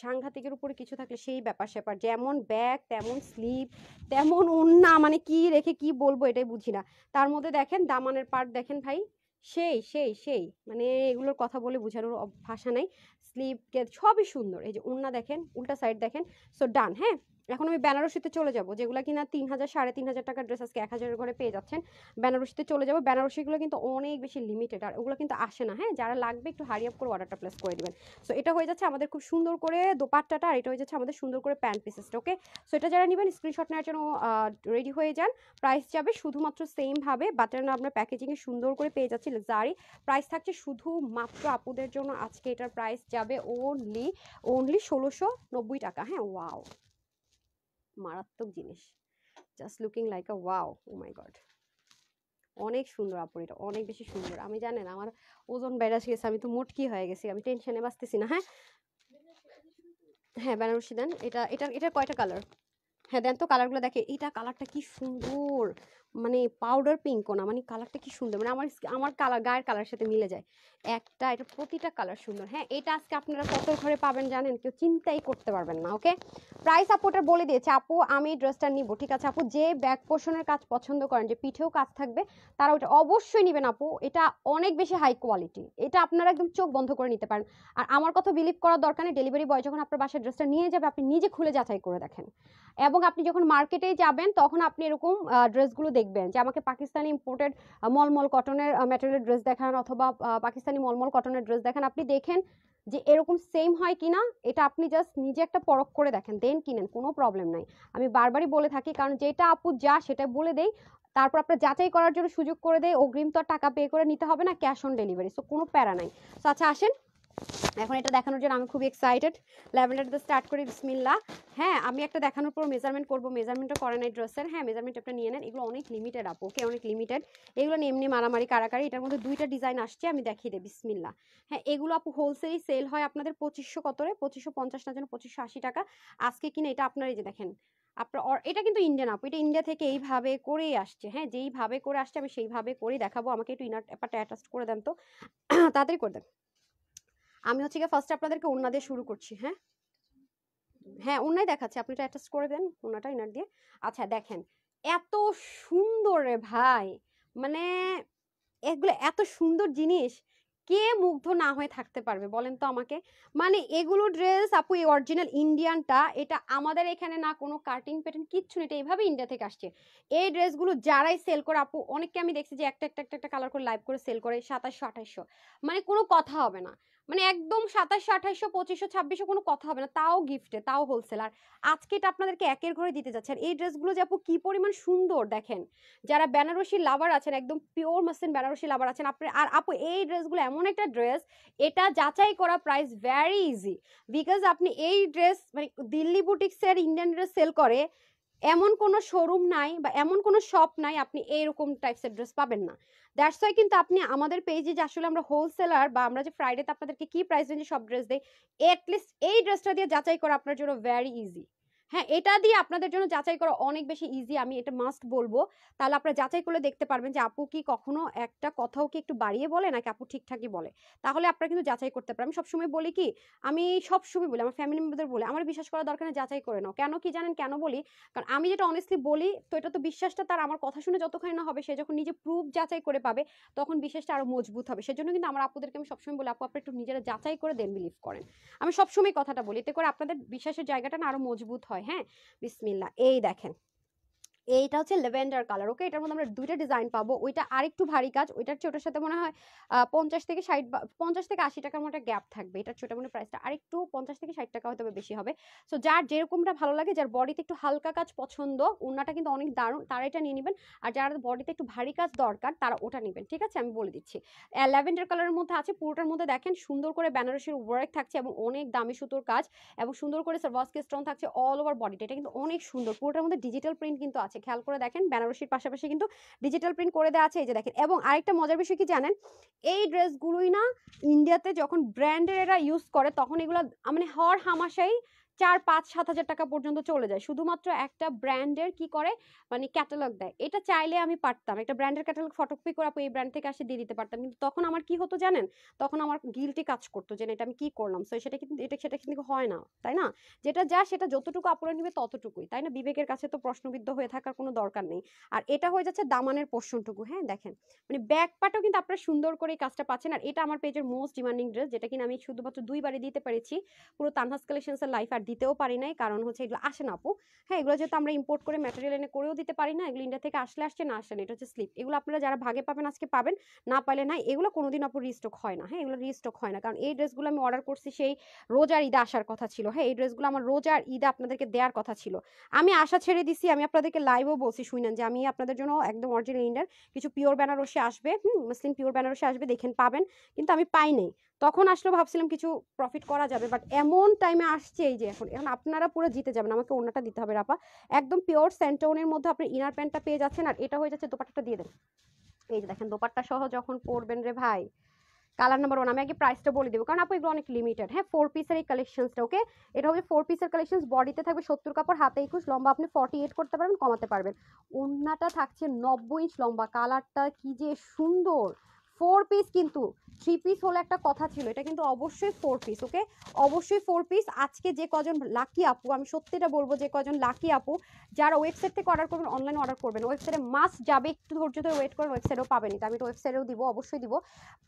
সাংঘাতিকের উপরে কিছু থাকলে সেই ব্যাপার স্যাপার, যেমন ব্যাগ তেমন স্লিভ তেমন ওন্না, মানে কি রেখে কি বলবো এটাই বুঝি না। তার মধ্যে দেখেন দামানের পার্ট দেখেন ভাই, সেই মানে এগুলোর কথা বলে বোঝানোর ভাষা নাই। স্লিভ সবই সুন্দর। এই যে ওন্না দেখেন, উল্টা সাইড দেখেন। সো ডান। হ্যাঁ, এখন আমি বেনারসিতে চলে যাব, যেগুলো কিনা 3000 3500 টাকার ড্রেস আজকে 1000-এর ঘরে পেয়ে যাচ্ছেন। বেনারসিতে চলে যাব। বেনারসিগুলো কিন্তু অনেক বেশি লিমিটেড, আর ওগুলো কিন্তু আসে না। হ্যাঁ, যারা লাগবে একটু হারি আপ করে অর্ডারটা প্লেস করে দিবেন। সো এটা হয়ে যাচ্ছে আমাদের খুব সুন্দর করে দোপাট্টাটা, আর এটা হয়ে যাচ্ছে আমাদের সুন্দর করে প্যান্ট পিসেসটা। ওকে, সো এটা যারা নেবেন স্ক্রিনশট নেওয়ার জন্য রেডি হয়ে যান। প্রাইস যাবে শুধুমাত্র সেম ভাবে, বাটার আপনার প্যাকেজিংয়ে সুন্দর করে পেয়ে যাচ্ছি লাক্সারি। প্রাইস থাকছে শুধুমাত্র আপুদের জন্য আজকে, এটার প্রাইস যাবে অনলি 1690 টাকা। হ্যাঁ, ওয়াও, মারাত্মক জিনিস, just looking like a wow, oh my God, অনেক সুন্দর আপু, এটা অনেক বেশি সুন্দর। আমি জানেন আমার ওজন বেড়ে গেছে, আমি তো মোটকি হয়ে গেছি, আমি টেনশনে বাঁচতেছি না। হ্যাঁ হ্যাঁ, বেনারসি দেন। এটা কয়টা কালার? হ্যাঁ দেন তো, কালারগুলো দেখে, এইটা কালারটা কি সুন্দর, মানে পাউডার পিঙ্কও না, মানে কালারটা কি সুন্দর, মানে আমার কালার গায়ের কালার সাথে মিলে যায় একটা। এটা প্রতিটা কালার সুন্দর। হ্যাঁ, এটা আজকে আপনারা কত ঘরে পাবেন জানেন, কেউ চিন্তাই করতে পারবেন না। ওকে, প্রাইস আপু ওটা বলে দিয়েছে। আপু আমি ড্রেসটা নিব, ঠিক আছে আপু, যে ব্যাক পোর্শনের কাজ পছন্দ করেন, যে পিঠেও কাজ থাকবে, তারা ওটা অবশ্যই নেবেন আপু। এটা অনেক বেশি হাই কোয়ালিটি, এটা আপনারা একদম চোখ বন্ধ করে নিতে পারেন। আর আমার কথা বিলিভ করার দরকার নেই, ডেলিভারি বয় যখন আপনার বাসায় ড্রেসটা নিয়ে যাবে আপনি নিজে খুলে যাচাই করে দেখেন, এবং আপনি যখন মার্কেটে যাবেন তখন আপনি এরকম ড্রেসগুলো দেখবেন যে আমাকে পাকিস্তানি ইম্পোর্টেড মলমল কটনের ম্যাটেরিয়াল ড্রেস দেখান অথবা পাকিস্তানি মলমল কটনের ড্রেস দেখান, আপনি দেখেন যে এরকম সেম হয় কিনা, এটা আপনি জাস্ট নিজে একটা পরখ করে দেখেন, দেন কিনেন, কোনো প্রবলেম নাই। আমি বারবারই বলে থাকি, কারণ যেটা আপু যা সেটা বলে দেই, তারপর আপনার যাচাই করার জন্য সুযোগ করে দেয়। অগ্রিম তো আর টাকা পে করে নিতে হবে না, ক্যাশ অন ডেলিভারি, সো কোনো প্যারা নাই। তো আচ্ছা আসেন এখন এটা দেখানোর জন্য আমি খুব এক্সাইটেড। ল্যাভেন্ডার দিয়ে স্টার্ট করি, বিসমিল্লাহ। হ্যাঁ আমি একটা দেখানোর পর মেজারমেন্ট করবো, মেজারমেন্টও করে নাই ড্রেসের। হ্যাঁ মেজারমেন্ট আপনি নিয়ে নেন, এগুলো অনেক লিমিটেড আপু, ওকে অনেক লিমিটেড, এগুলো নিয়ে এমনি মারামারি কারাকারি। এটার মধ্যে দুইটা ডিজাইন আসছে, আমি দেখিয়ে দেই, বিসমিল্লাহ। হ্যাঁ এগুলো আপু হোলসেলই সেল হয় আপনাদের 2500 কত রে, 2550 না যেন 2580 টাকা। আজকে কিনে এটা আপনার এই যে দেখেন আপনার, এটা কিন্তু ইন্ডিয়ান আপু, এটা ইন্ডিয়া থেকে এইভাবে করেই আসছে। হ্যাঁ যেইভাবে করে আসছে আমি সেইভাবে করেই দেখাবো। আমাকে একটু ইনার ব্যাপারটা অ্যাটাচ করে দেন তো, তাড়াতাড়ি করে দেন। আমি হচ্ছে গিয়ে ফার্স্টে আপনাদেরকে ওড়না দিয়ে শুরু করছি। হ্যাঁ হ্যাঁ ওড়নাই দেখাচ্ছে, আপনি এটা অ্যাটাচ করে দেন ওড়নাটা ইনার দিয়ে। আচ্ছা দেখেন এত সুন্দর রে ভাই, মানে এগুলো এত সুন্দর জিনিস, কে মুগ্ধ না হয়ে থাকতে পারবে বলেন তো আমাকে। মানে এগুলো ড্রেস আপু, এই অরিজিনাল ইন্ডিয়ানটা, এটা আমাদের এখানে না কোনো কাটিং প্যাটার্ন কিচ্ছু নেই, এটা এইভাবে ইন্ডিয়া থেকে আসছে। এই ড্রেসগুলো যারাই সেল করে আপু, অনেককে আমি দেখছি যে একটা একটা একটা একটা কালার করে লাইভ করে সেল করে 2700 2800, মানে কোনো কথা হবে না, মানে একদম 2700 2800 2500 2600 কোনো কথা হবে না, তাও গিফটে, তাও হোলসেল। আর আজকে এটা আপনাদেরকে একের ঘরে দিতে যাচ্ছে। আর এই ড্রেসগুলো যে আপু কি পরিমাণ সুন্দর দেখেন, যারা বেনারসি লাভার আছেন, একদম পিওর মাসলিন বেনারসি লাভার আছেন আপনি। আর আপু এই ড্রেসগুলো এমন একটা ড্রেস, এটা যাচাই করা প্রাইস ভেরি ইজি, বিকজ আপনি এই ড্রেস মানে দিল্লি বুটিক্সের ইন্ডিয়ান ড্রেস সেল করে এমন কোনো শোরুম নাই বা এমন কোনো শপ নাই আপনি এইরকম টাইপসের ড্রেস পাবেন না। দ্যাটস ওয়াই কিন্তু আপনি আমাদের পেজে যে আসলে আমরা হোলসেলার, বা আমরা যে ফ্রাইডেতে আপনাদেরকে কি প্রাইস রেঞ্জে সব ড্রেস দেই, এটলিস্ট এই ড্রেসটা দিয়ে যাচাই করা আপনার জন্য ভেরি ইজি। হ্যাঁ এটা দিয়ে আপনাদের জন্য যাচাই করা অনেক বেশি ইজি, আমি এটা মাস্ট বলবো। তাহলে আপনারা যাচাই করলে দেখতে পারবেন যে আপু কি কখনো একটা কথাও কি একটু বাড়িয়ে বলে নাকি আপু ঠিকঠাকই বলে, তাহলে আপনারা কিন্তু যাচাই করতে পারেন। আমি সবসময় বলি কি, আমি সবসময় বলি আমার ফ্যামিলি মেম্বারদের বলে, আমার বিশ্বাস করার দরকার নেই, যাচাই করে নাও। কেন কি জানেন কেন বলি, কারণ আমি যেটা অনেস্টলি বলি, তো এটা তো বিশ্বাসটা তার আমার কথা শুনে যতখানি না হবে, সে যখন নিজে প্রুফ যাচাই করে পাবে তখন বিশ্বাসটা আরো মজবুত হবে। সেজন্য কিন্তু আমার আপুদেরকে আমি সবসময় বলি, আপু আপনারা একটু নিজেরা যাচাই করে দেন বিলিভ করেন। আমি সবসময় কথাটা বলি, এতে করে আপনাদের বিশ্বাসের জায়গাটা না আরো মজবুত হয়। হ্যাঁ বিসমিল্লাহ, এই দেখেন এইটা হচ্ছে ল্যাভেন্ডার কালার, ওকে এটার মধ্যে আমরা দুইটা ডিজাইন পাবো। ওইটা আরেকটু ভারী কাজ, ওইটার চেয়ে ওটার সাথে মনে হয় 50 থেকে 60 50 থেকে 80 টাকার মতো গ্যাপ থাকবে। এটার ছোট মনে প্রাইসটা আরেকটু 50 থেকে 60 টাকা হয়তো বেশি হবে। সো যার যেরকমটা ভালো লাগে, যার বডিতে একটু হালকা কাজ পছন্দ, ওনাটা কিন্তু অনেক দারুণ, তারা এটা নিয়ে নেবেন। আর যারা বডিতে একটু ভারী কাজ দরকার তারা ওটা নেবেন, ঠিক আছে আমি বলে দিচ্ছি। ল্যাভেন্ডার কালারের মধ্যে আছে, পুরোটার মধ্যে দেখেন সুন্দর করে বেনারসির ওয়ার্ক থাকছে এবং অনেক দামি সুতোর কাজ, এবং সুন্দর করে সার্ভাসকে স্টোন থাকছে অল ওভার বডিতে। এটা কিন্তু অনেক সুন্দর, পুরোটার মধ্যে ডিজিটাল প্রিন্ট কিন্তু আছে, খেয়াল করে দেখেন বেনারসির পাশাপাশি কিন্তু ডিজিটাল প্রিন্ট করে দেওয়া আছে, এই যে দেখেন। এবং আরেকটা মজার বিষয় কি জানেন, এই ড্রেসগুলোই না ইন্ডিয়াতে যখন ব্র্যান্ডের এরা ইউজ করে তখন এগুলো মানে হর হামাশাই 4 5 7 হাজার টাকা পর্যন্ত চলে যায়, শুধুমাত্র একটা ব্র্যান্ডের কি করে মানে ক্যাটালগ দেয়। এটা চাইলে আমি পারতাম একটা ব্র্যান্ডের ক্যাটালগ ফটোকপি করে আপু এই ব্র্যান্ড থেকে আসে দিয়ে দিতে পারতাম, কিন্তু তখন আমার কি হতো জানেন, তখন আমার গিলটি কাজ করতো যে এটা আমি কি করলাম। সো সেটা কিন্তু সেটা কিন্তু হয় না, তাই না? যেটা যা সেটা যতটুকু আপুরা নিবে ততটুকুই, তাই না? বিবেকের কাছে তো প্রশ্নবিদ্ধ হয়ে থাকার কোনো দরকার নেই। আর এটা হয়ে যাচ্ছে দামানের পোর্শনটুকু। হ্যাঁ দেখেন মানে ব্যাক পার্টও কিন্তু আপনারা সুন্দর করে এই কাজটা পাচ্ছেন। আর এটা আমার পেজের মোস্ট ডিমান্ডিং ড্রেস, যেটা কিনা আমি শুধুমাত্র 2বারে দিতে পেরেছি পুরো তানহাস কালেকশনস এর লাইফ, আর দিতেও পারি নাই, কারণ হচ্ছে এগুলো আসে না আপু। হ্যাঁ এগুলো যেহেতু আমরা ইম্পোর্ট করে ম্যাটেরিয়াল এনে করেও দিতে পারি না, এগুলো ইন্ডিয়া থেকে আসলে আসছে, না আসলে এটা হচ্ছে স্লিপ। এগুলো আপনারা যারা ভাগে পাবেন আজকে পাবেন, না পাইলে না। এগুলো কোনোদিন আপু রিস্টক হয় না। হ্যাঁ এগুলো রিস্টক হয় না, কারণ এই ড্রেসগুলো আমি অর্ডার করছি সেই রোজার ঈদে আসার কথা ছিল। হ্যাঁ এই ড্রেসগুলো আমার রোজার ঈদে আপনাদেরকে দেওয়ার কথা ছিল, আমি আশা ছেড়ে দিছি। আমি আপনাদেরকে লাইভও বলছি, শুনেন যে আমি আপনাদের জন্য একদম অরিজিনাল ইন্ডিয়ার কিছু পিওর বেনারসি আসবে, মুসলিম পিওর বেনারসি আসবে, দেখেন পাবেন, কিন্তু আমি পাই নাই। তখন আসলে ভাবছিলাম কিছু প্রফিট করা যাবে, বাট এমন টাইমে আসছে এই যে এখন এখন আপনারা পুরো জিতে যাবেন। আমাকে ওড়নাটা দিতে হবে রাপা, একদম পিওর স্যান্টোনের মধ্যে আপনি ইনার প্যান্টটা পেয়ে যাচ্ছেন। আর এটা হয়ে যাচ্ছে দোপাট্টাটা দিয়ে দেন, এই যে দেখেন দোপাট্টা সহ যখন পরবেন রে ভাই, কালার নাম্বার 1। আমি আগে প্রাইসটা বলে দেবো কারণ আপু এগুলো অনেক লিমিটেড। হ্যাঁ 4 পিসের এই কালেকশনসটা, ওকে এটা হবে 4 পিসের কালেকশনস। বডিতে থাকবে 70 কাপড়, হাতে 21, লম্বা আপনি 48 করতে পারবেন, কমাতে পারবেন। ওড়নাটা থাকছে 90 ইঞ্চ লম্বা, কালারটা কি যে সুন্দর, 4 পিস কিন্তু, 3 পিস হলে একটা কথা ছিল, এটা কিন্তু অবশ্যই 4 পিস। ওকে, অবশ্যই 4 পিস। আজকে যে কজন লাকি আপু, আমি সত্যিটা বলবো, যে কজন লাকি আপু যারা ওয়েবসাইট থেকে অর্ডার করবেন, অনলাইনে অর্ডার করবেন, ওয়েবসাইটে মাস্ট যাবে, একটু ধৈর্য ধরে ওয়েট করেন, ওয়েবসাইটেও পাবেন এটা, আমি তো ওয়েবসাইটেও দিব, অবশ্যই দিব।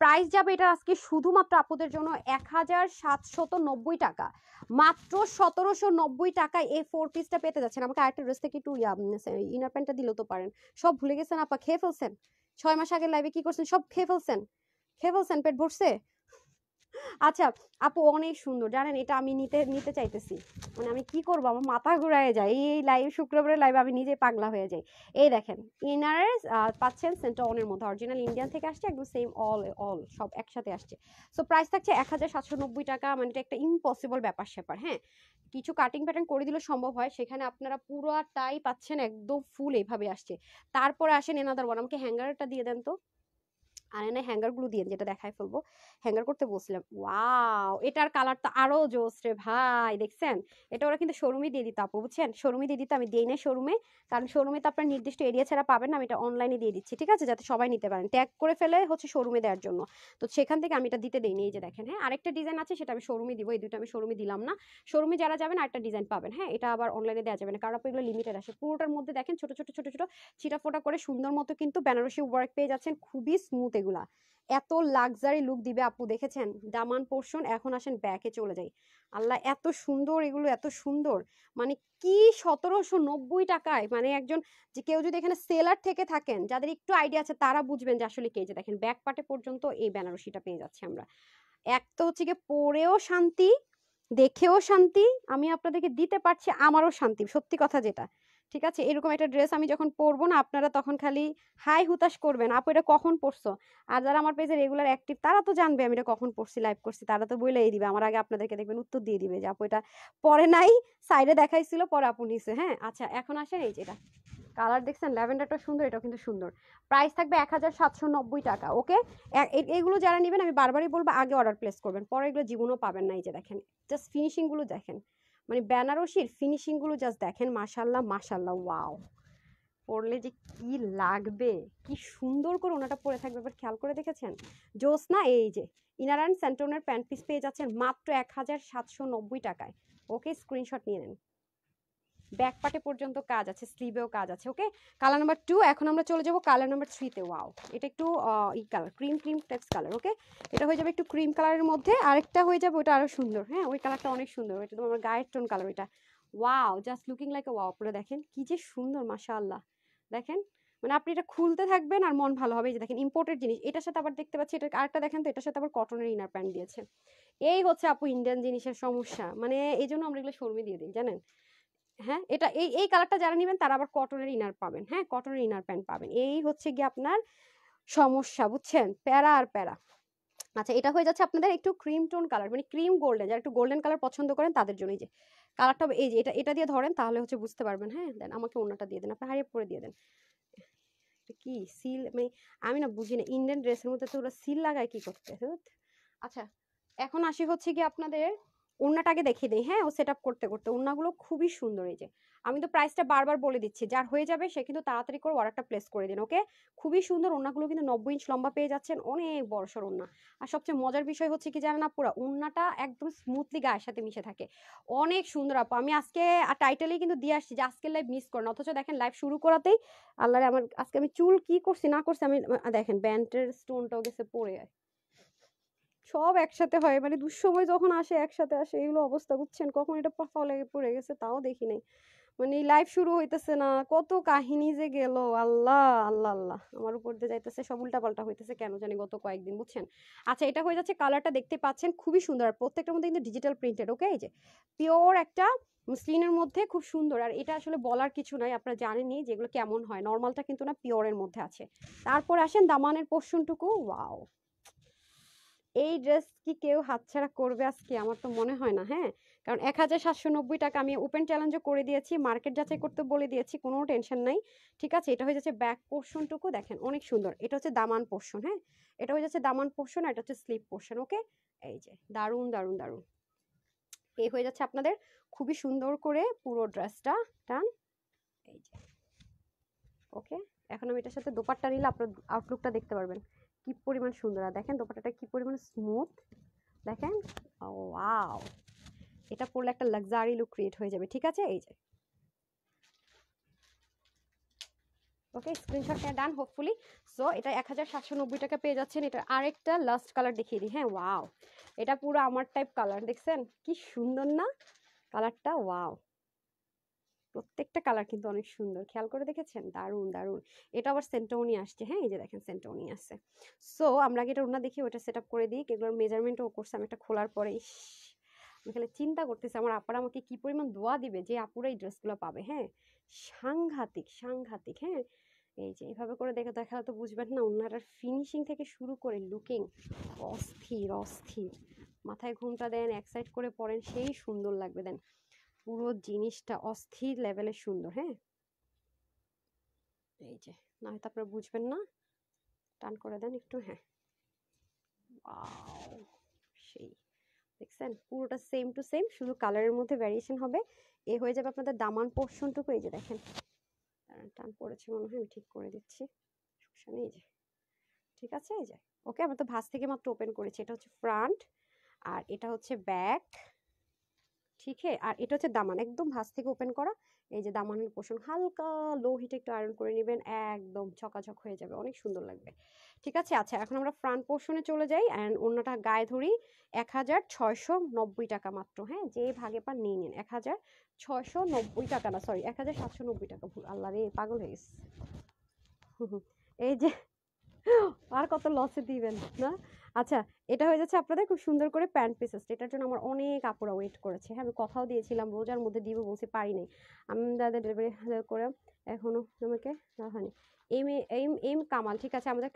প্রাইস যাবে এটা আজকে শুধুমাত্র আপুদের জন্য 1790 টাকা, মাত্র 1790 টাকায় এই 4 পিসটা পেতে যাচ্ছেন। আমাকে আরেকটা ড্রেস থেকে একটু ইনার প্যান্টটা দিলেও তো পারেন। সব ভুলে গেছেন আপা, খেয়ে ফেলছেন 6 মাস আগে লাইভে কি করছেন, সব খেয়ে ফেলছেন, খেয়ে ফেলছেন, পেট ভরছে। আচ্ছা আপু অনেক সুন্দর, জানেন এটা আমি নিতে নিতে চাইতেছি, মানে আমি কি করবো, আমার মাথা ঘুরায় যায় এই লাইভ, শুক্রবারের লাইভ আমি নিজে পাগলা হয়ে যাই। এই দেখেন ইনার পাচ্ছেন সেন্টারনের মধ্যে, অরিজিনাল ইন্ডিয়ান থেকে আসছে, একদম সেম অল সব একসাথে আসছে। সো প্রাইস থাকছে 1790 টাকা, মানে এটা একটা ইম্পসিবল ব্যাপার স্যাপার। হ্যাঁ, কিছু কাটিং প্যাটার্ন করে দিলে সম্ভব হয়, সেখানে আপনারা পুরোটাই পাচ্ছেন একদম ফুল এইভাবে আসছে। তারপরে আসেন এনাদার ওয়ান, আমাকে হ্যাঙ্গারটা দিয়ে দেন তো, আর এনে হ্যাঙ্গার গুলো দিয়ে, যেটা দেখাই ফেলবো, হ্যাঙ্গার করতে বলছিলাম। ওয়াও, এটার কালারটা আরো জোস রে ভাই, দেখছেন এটা ওরা কিন্তু শোরুমে দিয়ে দিত আপু, বুঝছেন, শোরুমে দিয়ে দিত, আমি দিই না শোরুমে, কারণ শোরুমে তো আপনার নির্দিষ্ট এরিয়া ছাড়া পাবেন না, আমি এটা অনলাইনে দিয়ে দিচ্ছি, ঠিক আছে, যাতে সবাই নিতে পারেন, ট্যাগ করে ফেলে হচ্ছে শোরুমে দেওয়ার জন্য, তো সেখান থেকে আমি এটা দিতে দেইনি। এই যে দেখেন, হ্যাঁ আরেকটা ডিজাইন আছে, সেটা আমি শোরুমে দিব, এই দুটো আমি শোরুমে দিলাম না, শোরুমে যারা যাবেন আরেকটা ডিজাইন পাবেন। হ্যাঁ, এটা আবার অনলাইনে দেওয়া যাবে না, কারণ এগুলো লিমিটেড আসে। পুরোটার মধ্যে দেখেন ছোট ছোট ছোট ছোট ছিটাফোটা করে সুন্দর মতো কিন্তু বেনারসি ওয়ার্ক পেয়ে যাচ্ছেন, খুবই স্মুথ এগুলা, এত লাক্সারি লুক দিবে আপু। দেখেছেন দামান পোর্শন, এখন আসেন ব্যাকে চলে যাই, আল্লাহ এত সুন্দর এগুলো, এত সুন্দর, মানে কি 1790 টাকায়, মানে একজন যে কেউ যদি এখানে সেলার থেকে থাকেন, যাদের একটু আইডিয়া আছে তারা বুঝবেন যে আসলে কে, যে দেখেন ব্যাক পার্টে পর্যন্ত এই বেনারসিটা পেয়ে যাচ্ছে আমরা। এক তো হচ্ছে গিয়ে পরেও শান্তি, দেখেও শান্তি, আমি আপনাদেরকে দিতে পারছি আমারও শান্তি, সত্যি কথা যেটা, ঠিক আছে। এরকম একটা ড্রেস আমি যখন পরবো না, আপনারা তখন খালি হাই হুতাশ করবেন, আপু এটা কখন পরছো। আর যারা আমার পেজে রেগুলার অ্যাক্টিভ, তারা তো জানবে আমি এটা কখন পরছি, লাইভ করছি, তারা তো বলেই দিবে আমার আগে, আপনাদেরকে দেখবেন উত্তর দিয়ে দিবে যে আপু এটা পরে নাই, সাইডে দেখাইছিল, পরে আপু নিছে। হ্যাঁ আচ্ছা, এখন আসেন এই যেটা কালার দেখছেন, ল্যাভেন্ডারটা সুন্দর, এটাও কিন্তু সুন্দর। প্রাইস থাকবে 1790 টাকা। ওকে, এগুলো যারা নেবেন আমি বারবারই বলবো আগে অর্ডার প্লেস করবেন, পরে এগুলো জীবনও পাবেন না। এই যে দেখেন জাস্ট ফিনিশিং গুলো দেখেন, মানে বেনারসির ফিনিশিং গুলো জাস্ট দেখেন, মাশাল্লাহ মাশাল্লাহ, ওয়াও, পরলে যে কি লাগবে, কি সুন্দর করে ওনাটা পরে থাকবে, এবার খেয়াল করে দেখেছেন জোস না। এই যে ইনার অ্যান্ড স্যান্টনের প্যান্ট পিস পেয়ে যাচ্ছেন মাত্র 1790 টাকায়। ওকে, স্ক্রিনশট নিয়ে নেন। ব্যাক পার্টে পর্যন্ত কাজ আছে, স্লিভেও কাজ আছে। ওকে, কালার নাম্বার 2, এখন আমরা চলে যাব কালার নাম্বার 3-তে। ওয়াও, এটা একটু ই colour, cream cream types colour. Okay, এটা হয়ে যাবে একটু ক্রিম কালারের মধ্যে, আরেকটা হয়ে যাবে ওটা আরো সুন্দর। হ্যাঁ, ওই কালারটা অনেক সুন্দর, এটা তো আমার গায়ের টোন কালার ওইটা। Wow, just looking like a wow, পুরো দেখেন কি যে সুন্দর, মাশাআল্লাহ। দেখেন, মানে আপনি এটা খুলতে থাকবেন আর মন ভালো হবে। এই যে দেখেন ইম্পোর্টেড জিনিস, এটার সাথে আবার দেখতে পাচ্ছি, এটা আরেকটা দেখেন তো, এটার সাথে আবার কটনের ইনার প্যান্ট দিয়েছে। এই হচ্ছে আপু ইন্ডিয়ান জিনিসের সমস্যা, মানে এই জন্য আমরা এগুলো শোরুমে দিয়ে দিই, জানেন। হ্যাঁ, এটা এই কালারটা যারা নেবেন তারা আবার কটনের ইনার পাবেন। হ্যাঁ, কটনের ইনার প্যান্ট পাবেন, এই হচ্ছে গিয়ে আপনার সমস্যা, বুঝছেন, প্যারা আর প্যারা। আচ্ছা, এটা হয়ে যাচ্ছে আপনাদের একটু ক্রিম টোন কালার, মানে ক্রিম গোল্ডেন, যারা একটু গোল্ডেন কালার পছন্দ করেন তাদের জন্য। এই যে কালারটা, এই যে এটা এটা দিয়ে ধরেন, তাহলে হচ্ছে বুঝতে পারবেন। হ্যাঁ, দেন আমাকে অন্যটা দিয়ে দেন, আপনি হারিয়ে পরে দিয়ে দেন। এটা কি সিল, মানে আমি না বুঝি না, ইন্ডিয়ান ড্রেসের মধ্যে তো ওরা সিল লাগায় কি করতে। আচ্ছা, এখন আসি হচ্ছে কি আপনাদের ওড়নাটাকে দেখিয়ে দেই। হ্যাঁ, ও সেট আপ করতে করতে ওড়নাগুলো খুবই সুন্দর। এই যে আমি তো প্রাইসটা বারবার বলে দিচ্ছি, যার হয়ে যাবে সে কিন্তু তাড়াতাড়ি করে অর্ডারটা প্লেস করে দিন। ওকে, খুবই সুন্দর ওড়নাগুলো, কিন্তু 90 ইঞ্চ লম্বা পেয়ে যাচ্ছেন, অনেক বড়সড় ওড়না। আর সবচেয়ে মজার বিষয় হচ্ছে কি জানেন না, পুরো ওড়নাটা একদম স্মুথলি গায়ের সাথে মিশে থাকে, অনেক সুন্দর আপু। আমি আজকে টাইটেলেই কিন্তু দিয়ে আসছি যে আজকের লাইভ মিস করেন, অথচ দেখেন লাইভ শুরু করাতেই আল্লাহরে, আমার আজকে আমি চুল কি করছি না করছি, আমি দেখেন ব্যান্ডের স্টোনটাও গেছে পড়ে, সব একসাথে হয়, মানে দুঃসময় যখন আসে একসাথে আসে, এগুলো অবস্থা, বুঝছেন। কখন এটা ফলে পড়ে গেছে তাও দেখি নাই, মানে লাইভ শুরু হইতেছে না, কত কাহিনী যে গেল, আল্লাহ আল্লাহ আল্লাহ, আমার উপর দিয়ে যাইতেছে, সব উল্টা পাল্টা হইতেছে কেন জানি গত কয়েকদিন, বুঝছেন। আচ্ছা, এটা হয়ে যাচ্ছে, কালারটা দেখতে পাচ্ছেন খুবই সুন্দর, আর প্রত্যেকটার মধ্যে কিন্তু ডিজিটাল প্রিন্টেড। ওকে, এই যে পিওর একটা স্লিনের মধ্যে খুব সুন্দর, আর এটা আসলে বলার কিছু নাই, আপনারা জানেনই যেগুলো কেমন হয়, নর্মালটা কিন্তু না, পিওরের মধ্যে আছে। তারপর আসেন দামানের পোর্শনটুকু। ওয়াও, এই ড্রেস কি কেউ হাতছাড়া করবে আজকে? আমার তো মনে হয় না। হ্যাঁ, কারণ 1790 টাকা আমি ওপেন চ্যালেঞ্জও করে দিয়েছি, মার্কেট যাচাই করতে বলে দিয়েছি, কোনো টেনশন নাই। ঠিক আছে, এটা হয়ে যাচ্ছে ব্যাক পোর্শনটুকু, দেখেন অনেক সুন্দর, এটা হচ্ছে দামান পোর্শন। হ্যাঁ, এটা হয়ে যাচ্ছে দামান পোর্শন, আর এটা হচ্ছে স্লিপ পোর্শন। ওকে, এই যে দারুন দারুন দারুন, এই হয়ে যাচ্ছে আপনাদের খুবই সুন্দর করে পুরো ড্রেসটা টান। এই যে ওকে, এখন আমি এটার সাথে দোপাট্টা নিলে আপনার আউটলুকটা দেখতে পারবেন কি পরিমাণ সুন্দর, আর দেখেন দোপাট্টাটা কি পরিমাণ স্মুথ দেখেন। ওয়াও, এটা পরলে একটা লাক্সারি লুক ক্রিয়েট হয়ে যাবে। ঠিক আছে, এই যে ওকে, স্ক্রিনশটটা ডান হোপফুলি। সো এটা 1790 টাকা পেয়ে যাচ্ছেন। এটা আরেকটা লাস্ট কালার দেখিয়ে দিই। হ্যাঁ, ওয়াও, এটা পুরো আমার টাইপ কালার, দেখছেন কি সুন্দর না কালারটা? ওয়াও, প্রত্যেকটা কালার কিন্তু অনেক সুন্দর, খেয়াল করে দেখেছেন? দারুণ দারুণ। এটা আবার সেন্টোনি আসছে। হ্যাঁ, এই যে দেখেন সেন্টোনি আছে। সো আমরা আগে এটা ওনা দেখি, ওটা সেট আপ করে দিই। এগুলোর মেজারমেন্টও করছে আমি একটা খোলার পরে। আমি খালি চিন্তা করতেছি আমার আপারা আমাকে কি পরিমাণ দোয়া দিবে যে আপুরা এই ড্রেসগুলো পাবে। হ্যাঁ, সাংঘাতিক সাংঘাতিক। হ্যাঁ, এই যে এইভাবে করে দেখে দেখালে তো বুঝবেন না, ওনাটার ফিনিশিং থেকে শুরু করে লুকিং অস্থির অস্থির। মাথায় ঘুমটা দেন, এক সাইড করে পরেন, সেই সুন্দর লাগবে। দেন পুরো জিনিসটা অস্থির লেভেলের সুন্দর। হ্যাঁ, এই যে না হয়তো আপনারা বুঝবেন না, টান করে দেন একটু। হ্যাঁ, ওয়াও, সেই দেখছেন পুরোটা সেম টু সেম, শুধু কালারের মধ্যে ভ্যারিয়েশন হবে। এ হয়ে যাবে আপনাদের দামান পোর্শনটুকু। এই যে দেখেন টান পড়েছে মনে হয়, আমি ঠিক করে দিচ্ছি, সমস্যা নেই। এই যে ঠিক আছে, এই যে ওকে। আমরা তো ভাঁজ থেকে মাত্র ওপেন করেছি। এটা হচ্ছে ফ্রন্ট আর এটা হচ্ছে ব্যাক। ঠিক আছে, আর এটা হচ্ছে দামান, একদম ভাঁজ থেকে ওপেন করা। এই যে দামানের পোর্শন হালকা লো হিটে একটু আয়রন করে নেবেন, একদম ঝকাঝক হয়ে যাবে, অনেক সুন্দর লাগবে। ঠিক আছে, আচ্ছা এখন আমরা ফ্রন্ট পোর্শনে চলে যাই অ্যান্ড অন্যটা গায়ে ধরি। 1690 টাকা মাত্র। হ্যাঁ, যে ভাগে পান নিয়ে নিন। 1690 টাকা না, সরি 1790 টাকা, ভুল, আল্লাহ রে পাগল হয়ে গেছে। এই যে আর কত লসে দিবেন না। আচ্ছা, এটা হয়ে যাচ্ছে আপনাদের খুব সুন্দর করে প্যান্ট পিসেস। এটার জন্য আমার অনেক আপুরা ওয়েট করেছে। হ্যাঁ, আমি কথাও দিয়েছিলাম রোজার মধ্যে দিব, বলছি পারি নাই। আমি তাদের ডেলিভারি করে এখনো আমাকে হয়নি। এম এম এম কামাল, ঠিক আছে, আমাদের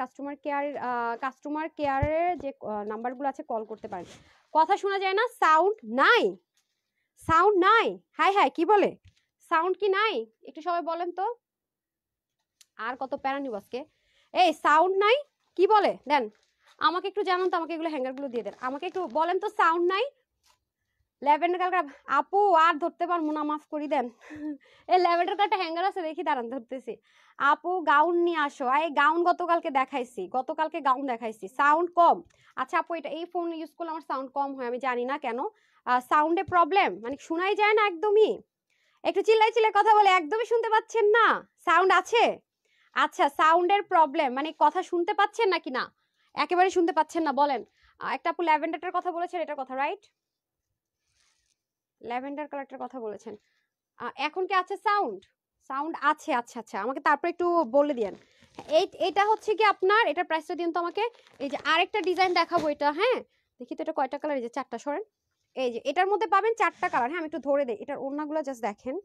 কাস্টমার কেয়ারের যে নাম্বারগুলো আছে কল করতে পারেন। কথা শোনা যায় না, সাউন্ড নাই, সাউন্ড নাই। হাই হাই, কি বলে সাউন্ড কি নাই? একটু সবাই বলেন তো, আর কত প্যারা নিব আজকে। এই সাউন্ড নাই, কি বলে দেন আমাকে একটু জানান তো, আমাকে এগুলো হ্যাঙ্গারগুলো দিয়ে দেন, আমাকে একটু বলেন তো সাউন্ড নাই। ল্যাভেন্ডার কালার আপু আর ধরতে পারবো না, মাফ করি দেন। এই ল্যাভেন্ডার কালারটা হ্যাঙ্গার আছে, দেখি দাঁড়ান ধরতেছি। আপু গাউন নিয়ে আসো। এই গাউন গতকালকে দেখাইছি, গতকালকে গাউন দেখাইছি, সাউন্ড কম। আচ্ছা আপু, এটা এই ফোন ইউজ করলে আমার সাউন্ড কম হয়, আমি জানি না কেন। সাউন্ডে প্রবলেম, মানে শোনাই যায় না একদমই। একটু চিল্লাই চিল্লাই কথা বলে, একদমই শুনতে পাচ্ছেন না? সাউন্ড আছে? আচ্ছা, সাউন্ডের প্রবলেম মানে কথা শুনতে পাচ্ছেন নাকি না? একেবারে শুনতে পাচ্ছেন না বলেন। একটা আপু ল্যাভেন্ডারটার কথা বলেছেন, এটার কথা রাইট, ল্যাভেন্ডার কালারটার কথা বলেছেন। এখন কি আছে সাউন্ড? সাউন্ড আছে, আচ্ছা আচ্ছা, আমাকে তারপর একটু বলে দিয়েন। এইটা হচ্ছে কি আপনার, এটার প্রাইসটা দিন তো আমাকে। এই যে আরেকটা ডিজাইন দেখাবো এটা। হ্যাঁ, দেখি তো এটা কয়টা কালার, এই যে 4টা, সরেন। এই যে এটার মধ্যে পাবেন 4টা কালার। হ্যাঁ, আমি একটু ধরে দেই, এটার ওড়নাগুলো জাস্ট দেখেন।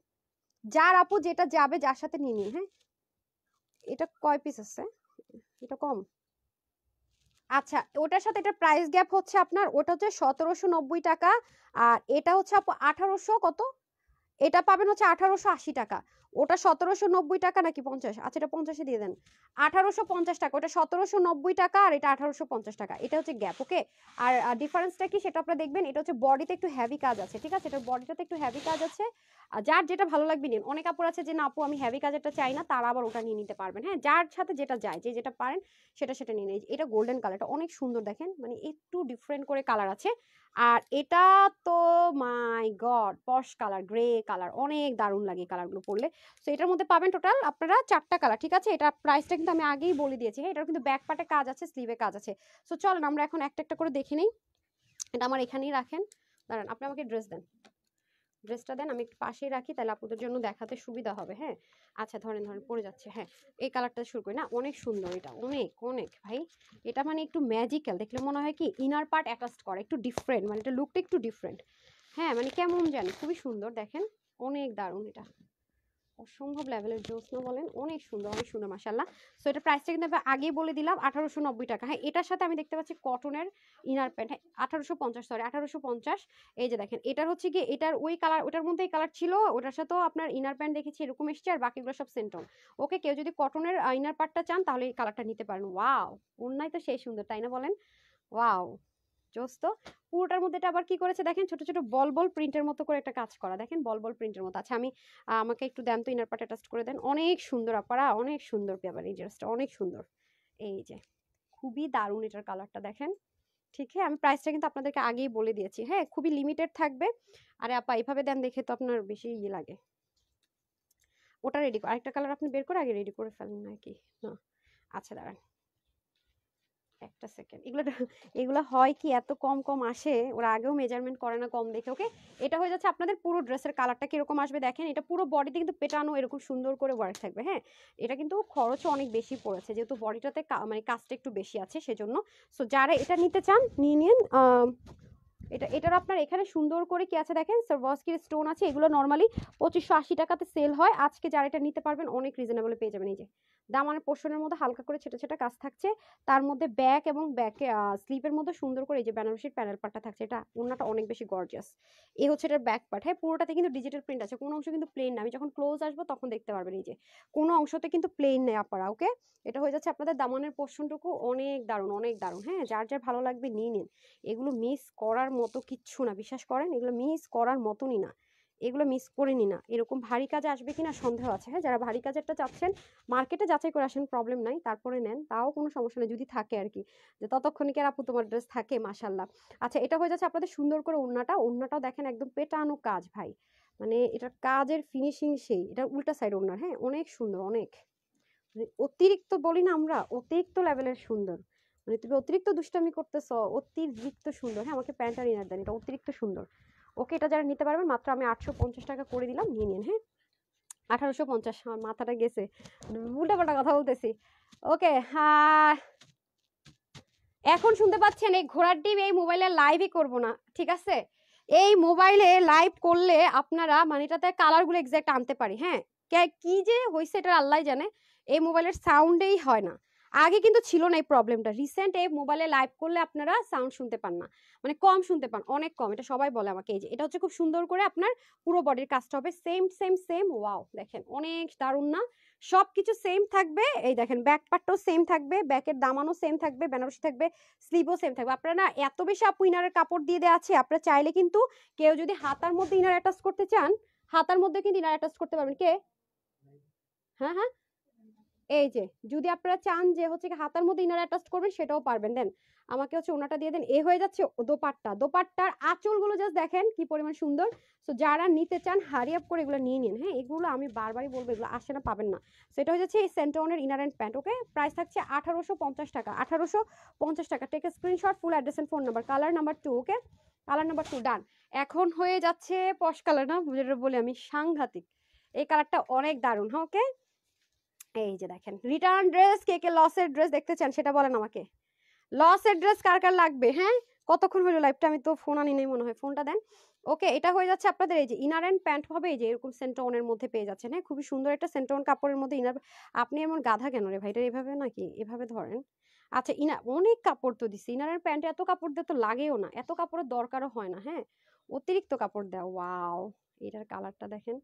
যার আপু যেটা যাবে, যার সাথে নিয়ে নিন। হ্যাঁ, এটা কয় পিস আছে? এটা কম। আচ্ছা, ওটার সাথে এটা প্রাইস গ্যাপ হচ্ছে আপনার, ওটা হচ্ছে 1790 টাকা, আর এটা হচ্ছে আপু 1800 কত, এটা পাবেন হচ্ছে 1880 টাকা। ওটা 1790 টাকা নাকি 50? আচ্ছা, এটা 50-এ দিয়ে দেন। 1850 টাকা, ওটা 1790 টাকা আর এটা 1850 টাকা। এটা হচ্ছে গ্যাপ, ওকে। আর ডিফারেন্সটা কি সেটা আপনারা দেখবেন। এটা হচ্ছে বডিতে একটু হেভি কাজ আছে, ঠিক আছে, এটা বডিটাতে একটু হেভি কাজ আছে। আর যার যেটা ভালো লাগবে নিন। অনেক আপুর আছে যে না আপু আমি হেভি কাজেরটা চাই না, তারা আবার ওটা নিয়ে নিতে পারবেন। হ্যাঁ, যার সাথে যেটা যায়, যে যেটা পারেন সেটা সেটা নিন। এটা গোল্ডেন কালারটা অনেক সুন্দর দেখেন, মানে একটু ডিফারেন্ট করে কালার আছে। আর এটা তো মাই গড, পশ কালার, গ্রে কালার, অনেক দারুণ লাগে কালারগুলো পরলে। তো এটার মধ্যে পাবেন টোটাল আপনারা 4টা কালার, ঠিক আছে। এটা প্রাইসটা কিন্তু আমি আগেই বলে দিয়েছি। হ্যাঁ, এটার কিন্তু ব্যাক পার্টে কাজ আছে, স্লিভে কাজ আছে। সো চলেন আমরা এখন একটা একটা করে দেখে নিই। এটা আমার এখানেই রাখেন, দাঁড়ান আপনি আমাকে ড্রেস দেন, ড্রেসটা দেন, আমি একটু পাশেই রাখি, তাহলে আপনাদের জন্য দেখাতে সুবিধা হবে। হ্যাঁ, আচ্ছা ধরেন ধরেন পড়ে যাচ্ছে। হ্যাঁ, এই কালারটা শুরু করি না, অনেক সুন্দর এটা, অনেক অনেক ভাই। এটা মানে একটু ম্যাজিক্যাল, দেখলে মনে হয় কি ইনার পার্ট অ্যাটাচড করা, একটু ডিফারেন্ট, মানে এটা লুকটা একটু ডিফারেন্ট। হ্যাঁ, মানে কেমন জানি খুবই সুন্দর দেখেন, অনেক দারুণ এটা, অসম্ভব লেভেলের জোসনা বলেন, অনেক সুন্দর অনেক সুন্দর মাশাআল্লাহ। সো এটা প্রাইসটা কিন্তু আমি আগেই বলে দিলাম 1890 টাকা। হ্যাঁ, এটার সাথে আমি দেখতে পাচ্ছি কটনের ইনার প্যান্ট। হ্যাঁ, 1850, সরি 1850। এই যে দেখেন, এটার হচ্ছে কি এটার ওই কালার, ওটার মধ্যে এই কালার ছিল, ওটার সাথেও আপনার ইনার প্যান্ট দেখেছি এরকম এসছে, আর বাকিগুলো সব সেন্টন। ওকে, কেউ যদি কটনের ইনার পার্টটা চান তাহলে এই কালারটা নিতে পারেন। ওয়াও, ওড়নাই তো সেই সুন্দর, তাই না বলেন? ওয়াও, জোস তো। পুরোটার মধ্যে এটা আবার কি করেছে দেখেন, ছোট ছোট বল বল প্রিন্টের মতো করে একটা কাজ করা, দেখেন বল বল প্রিন্টের মতো। আচ্ছা, আমি আমাকে একটু দেন তো ইনার পার্ট অ্যাটাচ করে দেন, অনেক সুন্দর আপারা, অনেক সুন্দর পেয়াবার, এই ড্রেসটা অনেক সুন্দর। এই যে খুবই দারুণ এটার কালারটা দেখেন। ঠিক হ্যাঁ, আমি প্রাইসটা কিন্তু আপনাদেরকে আগেই বলে দিয়েছি। হ্যাঁ, খুবই লিমিটেড থাকবে। আরে আপা এইভাবে দেন দেখে তো আপনার বেশি ইয়ে লাগে। ওটা রেডি, আরেকটা কালার আপনি বের করে আগে রেডি করে ফেলেন নাকি না? আচ্ছা দাঁড়ান একটা সেকেন্ড। এগুলো হয় কি এত কম কম আসে, ওরা আগেও মেজারমেন্ট করে না কম দেখে। ওকে, এটা হয়ে যাচ্ছে আপনাদের পুরো ড্রেসের কালারটা কিরকম আসবে দেখেন। এটা পুরো বডিতে কিন্তু পেটানো এরকম সুন্দর করে ওয়ার্ক থাকবে। হ্যাঁ, এটা কিন্তু খরচও অনেক বেশি পড়েছে যেহেতু বডিটাতে মানে কাজটা একটু বেশি আছে সেজন্য। সো যারা এটা নিতে চান নিয়ে নিন। এটার আপনার এখানে সুন্দর করে কি আছে দেখেন, সারভাস্কির স্টোন আছে। এগুলো নর্মালি 2580 টাকাতে সেল হয়। আজকে যারা এটা নিতে পারবেন অনেক রিজনেবলে পেয়ে যাবেন। এই যে দামানের পোর্শনের মধ্যে হালকা করে ছোট ছোট কাজ থাকছে, তার মধ্যে ব্যাক এবং ব্যাকে স্লিপের মধ্যে সুন্দর করে এই যে বেনারসির প্যানেল পার্টটা থাকছে। এটা ওড়নাটা অনেক বেশি গর্জিয়াস। এই হচ্ছে এটার ব্যাক পার্ট। হ্যাঁ, পুরোটাতে কিন্তু ডিজিটাল প্রিন্ট আছে, কোনো অংশ কিন্তু প্লেন না। আমি যখন ক্লোজ আসবো তখন দেখতে পারবেন এই যে কোনো অংশতে কিন্তু প্লেন নেই আপনারা। ওকে, এটা হয়ে যাচ্ছে আপনাদের দামানের পোর্শনটুকু অনেক দারুণ অনেক দারুণ। হ্যাঁ, যার যার ভালো লাগবে নিয়ে নিন। এগুলো মিস করার মতো কিচ্ছু না, বিশ্বাস করেন এগুলো মিস করার মতনই না। এগুলো মিস করে নি না। এরকম ভারী কাজে আসবে কিনা সন্দেহ আছে। হ্যাঁ, যারা ভারী কাজেরটা চাচ্ছেন মার্কেটে যাচাই করে আসেন, প্রবলেম নাই, তারপরে নেন, তাও কোনো সমস্যা নেই যদি থাকে আর কি, যে ততক্ষণে কি আর আপু তোমার ড্রেস থাকে মাশাল্লাহ। আচ্ছা, এটা হয়ে যাচ্ছে আপনাদের সুন্দর করে ওড়নাটাও দেখেন একদম পেটানো কাজ ভাই, মানে এটার কাজের ফিনিশিং সেই। এটা উল্টা সাইড ওড়নার। হ্যাঁ, অনেক সুন্দর, অনেক মানে অতিরিক্ত বলি না আমরা, অতিরিক্ত লেভেলের সুন্দর। মানে তুমি অতিরিক্ত দুষ্টামি করতেছো, অতিরিক্ত সুন্দর। হ্যাঁ, আমাকে প্যান্ট আর ইনার দেন, এটা অতিরিক্ত সুন্দর। ওকে, এটা যারা নিতে পারবেন মাত্র আমি 850 টাকা করে দিলাম, নিয়ে নিন। হ্যাঁ, 1850, আমার মাথাটা গেছে, উল্টাপাল্টা কথা বলতেছি। ওকে, এখন শুনতে পাচ্ছেন এই ঘোড়ার ডিম এই মোবাইলে লাইভই করব না, ঠিক আছে? এই মোবাইলে লাইভ করলে আপনারা মানে এটাতে কালারগুলো এক্সাক্ট আনতে পারি। হ্যাঁ, কি যে হয়েছে এটা আল্লাহ জানে, এই মোবাইলের সাউন্ডেই হয় না। আগে কিন্তু ছিল না এই প্রবলেমটা, রিসেন্ট এই মোবাইলে লাইভ করলে আপনারা সাউন্ড শুনতে পান না, মানে কম শুনতে পান, অনেক কম। এটা সবাই বলে আমাকে। এই যে এটা হচ্ছে খুব সুন্দর করে আপনার পুরো বডির কাজটা হবে সেম সেম সেম। ওয়াও, দেখেন অনেক দারুণ না? সবকিছু সেম থাকবে। এই দেখেন ব্যাক পার্টটাও সেম থাকবে, ব্যাকের দামানও সেম থাকবে, বেনারসি থাকবে, স্লিভও সেম থাকবে। আপনারা না এত বেশি আপু ইনারের কাপড় দিয়ে দেওয়া আছে, আপনারা চাইলে কিন্তু কেউ যদি হাতার মধ্যে ইনার অ্যাটাচ করতে চান, হাতার মধ্যে কিন্তু ইনার অ্যাটাচ করতে পারবেন। কে? হ্যাঁ হ্যাঁ, এই যে যদি আপনারা চান যে হচ্ছে কি হাতার মধ্যে ইনার অ্যাটাচ করবেন সেটাও পারবেন। দেন আমাকে হচ্ছে ওনাটা দিয়ে দেন। এ হয়ে যাচ্ছে দোপাট্টার আঁচলগুলো জাস্ট দেখেন কি পরিমাণ সুন্দর। সো যারা নিতে চান হারি আপ করে এগুলো নিয়ে নিন। হ্যাঁ, এগুলো আমি বারবারই বলবো, এগুলো আসে না, পাবেন না। সেটা হয়ে যাচ্ছে এই সেন্টোনের inner and pant. Okay, price থাকছে 1850 টাকা, 1850 টাকা। Take a screenshot, full address and phone number, colour number 2। Okay, colour number 2 done. এখন হয়ে যাচ্ছে পশ কালার, না যেটা বলি আমি সাংঘাতিক, এই কালারটা অনেক দারুণ। হ্যাঁ, ওকে, এই যে দেখেন রিটার্ন ড্রেস। কে কে লসের ড্রেস দেখতে চান সেটা বলেন আমাকে। লসের ড্রেস কার কার লাগবে? হ্যাঁ, কতক্ষণ হলো লাইভটা? আমি তো ফোন আনি নাই মনে হয়, ফোনটা দেন। ওকে, এটা হয়ে যাচ্ছে আপনাদের এই যে ইনার অ্যান্ড প্যান্ট হবে এই যে এরকম সেন্টোনের মধ্যে পেয়ে যাচ্ছেন। হ্যাঁ, খুবই সুন্দর একটা সেন্টোন কাপড়ের মধ্যে ইনার। আপনি এমন গাধা কেন রে ভাই, এটা এভাবে নাকি এভাবে ধরেন? আচ্ছা, অনেক কাপড় তো দিছি ইনার অ্যান্ড প্যান্টে, এত কাপড় দিয়ে তো লাগেও না, এত কাপড়ের দরকারও হয় না। হ্যাঁ, অতিরিক্ত কাপড় দেওয়া। ওয়াও, এটার কালারটা দেখেন,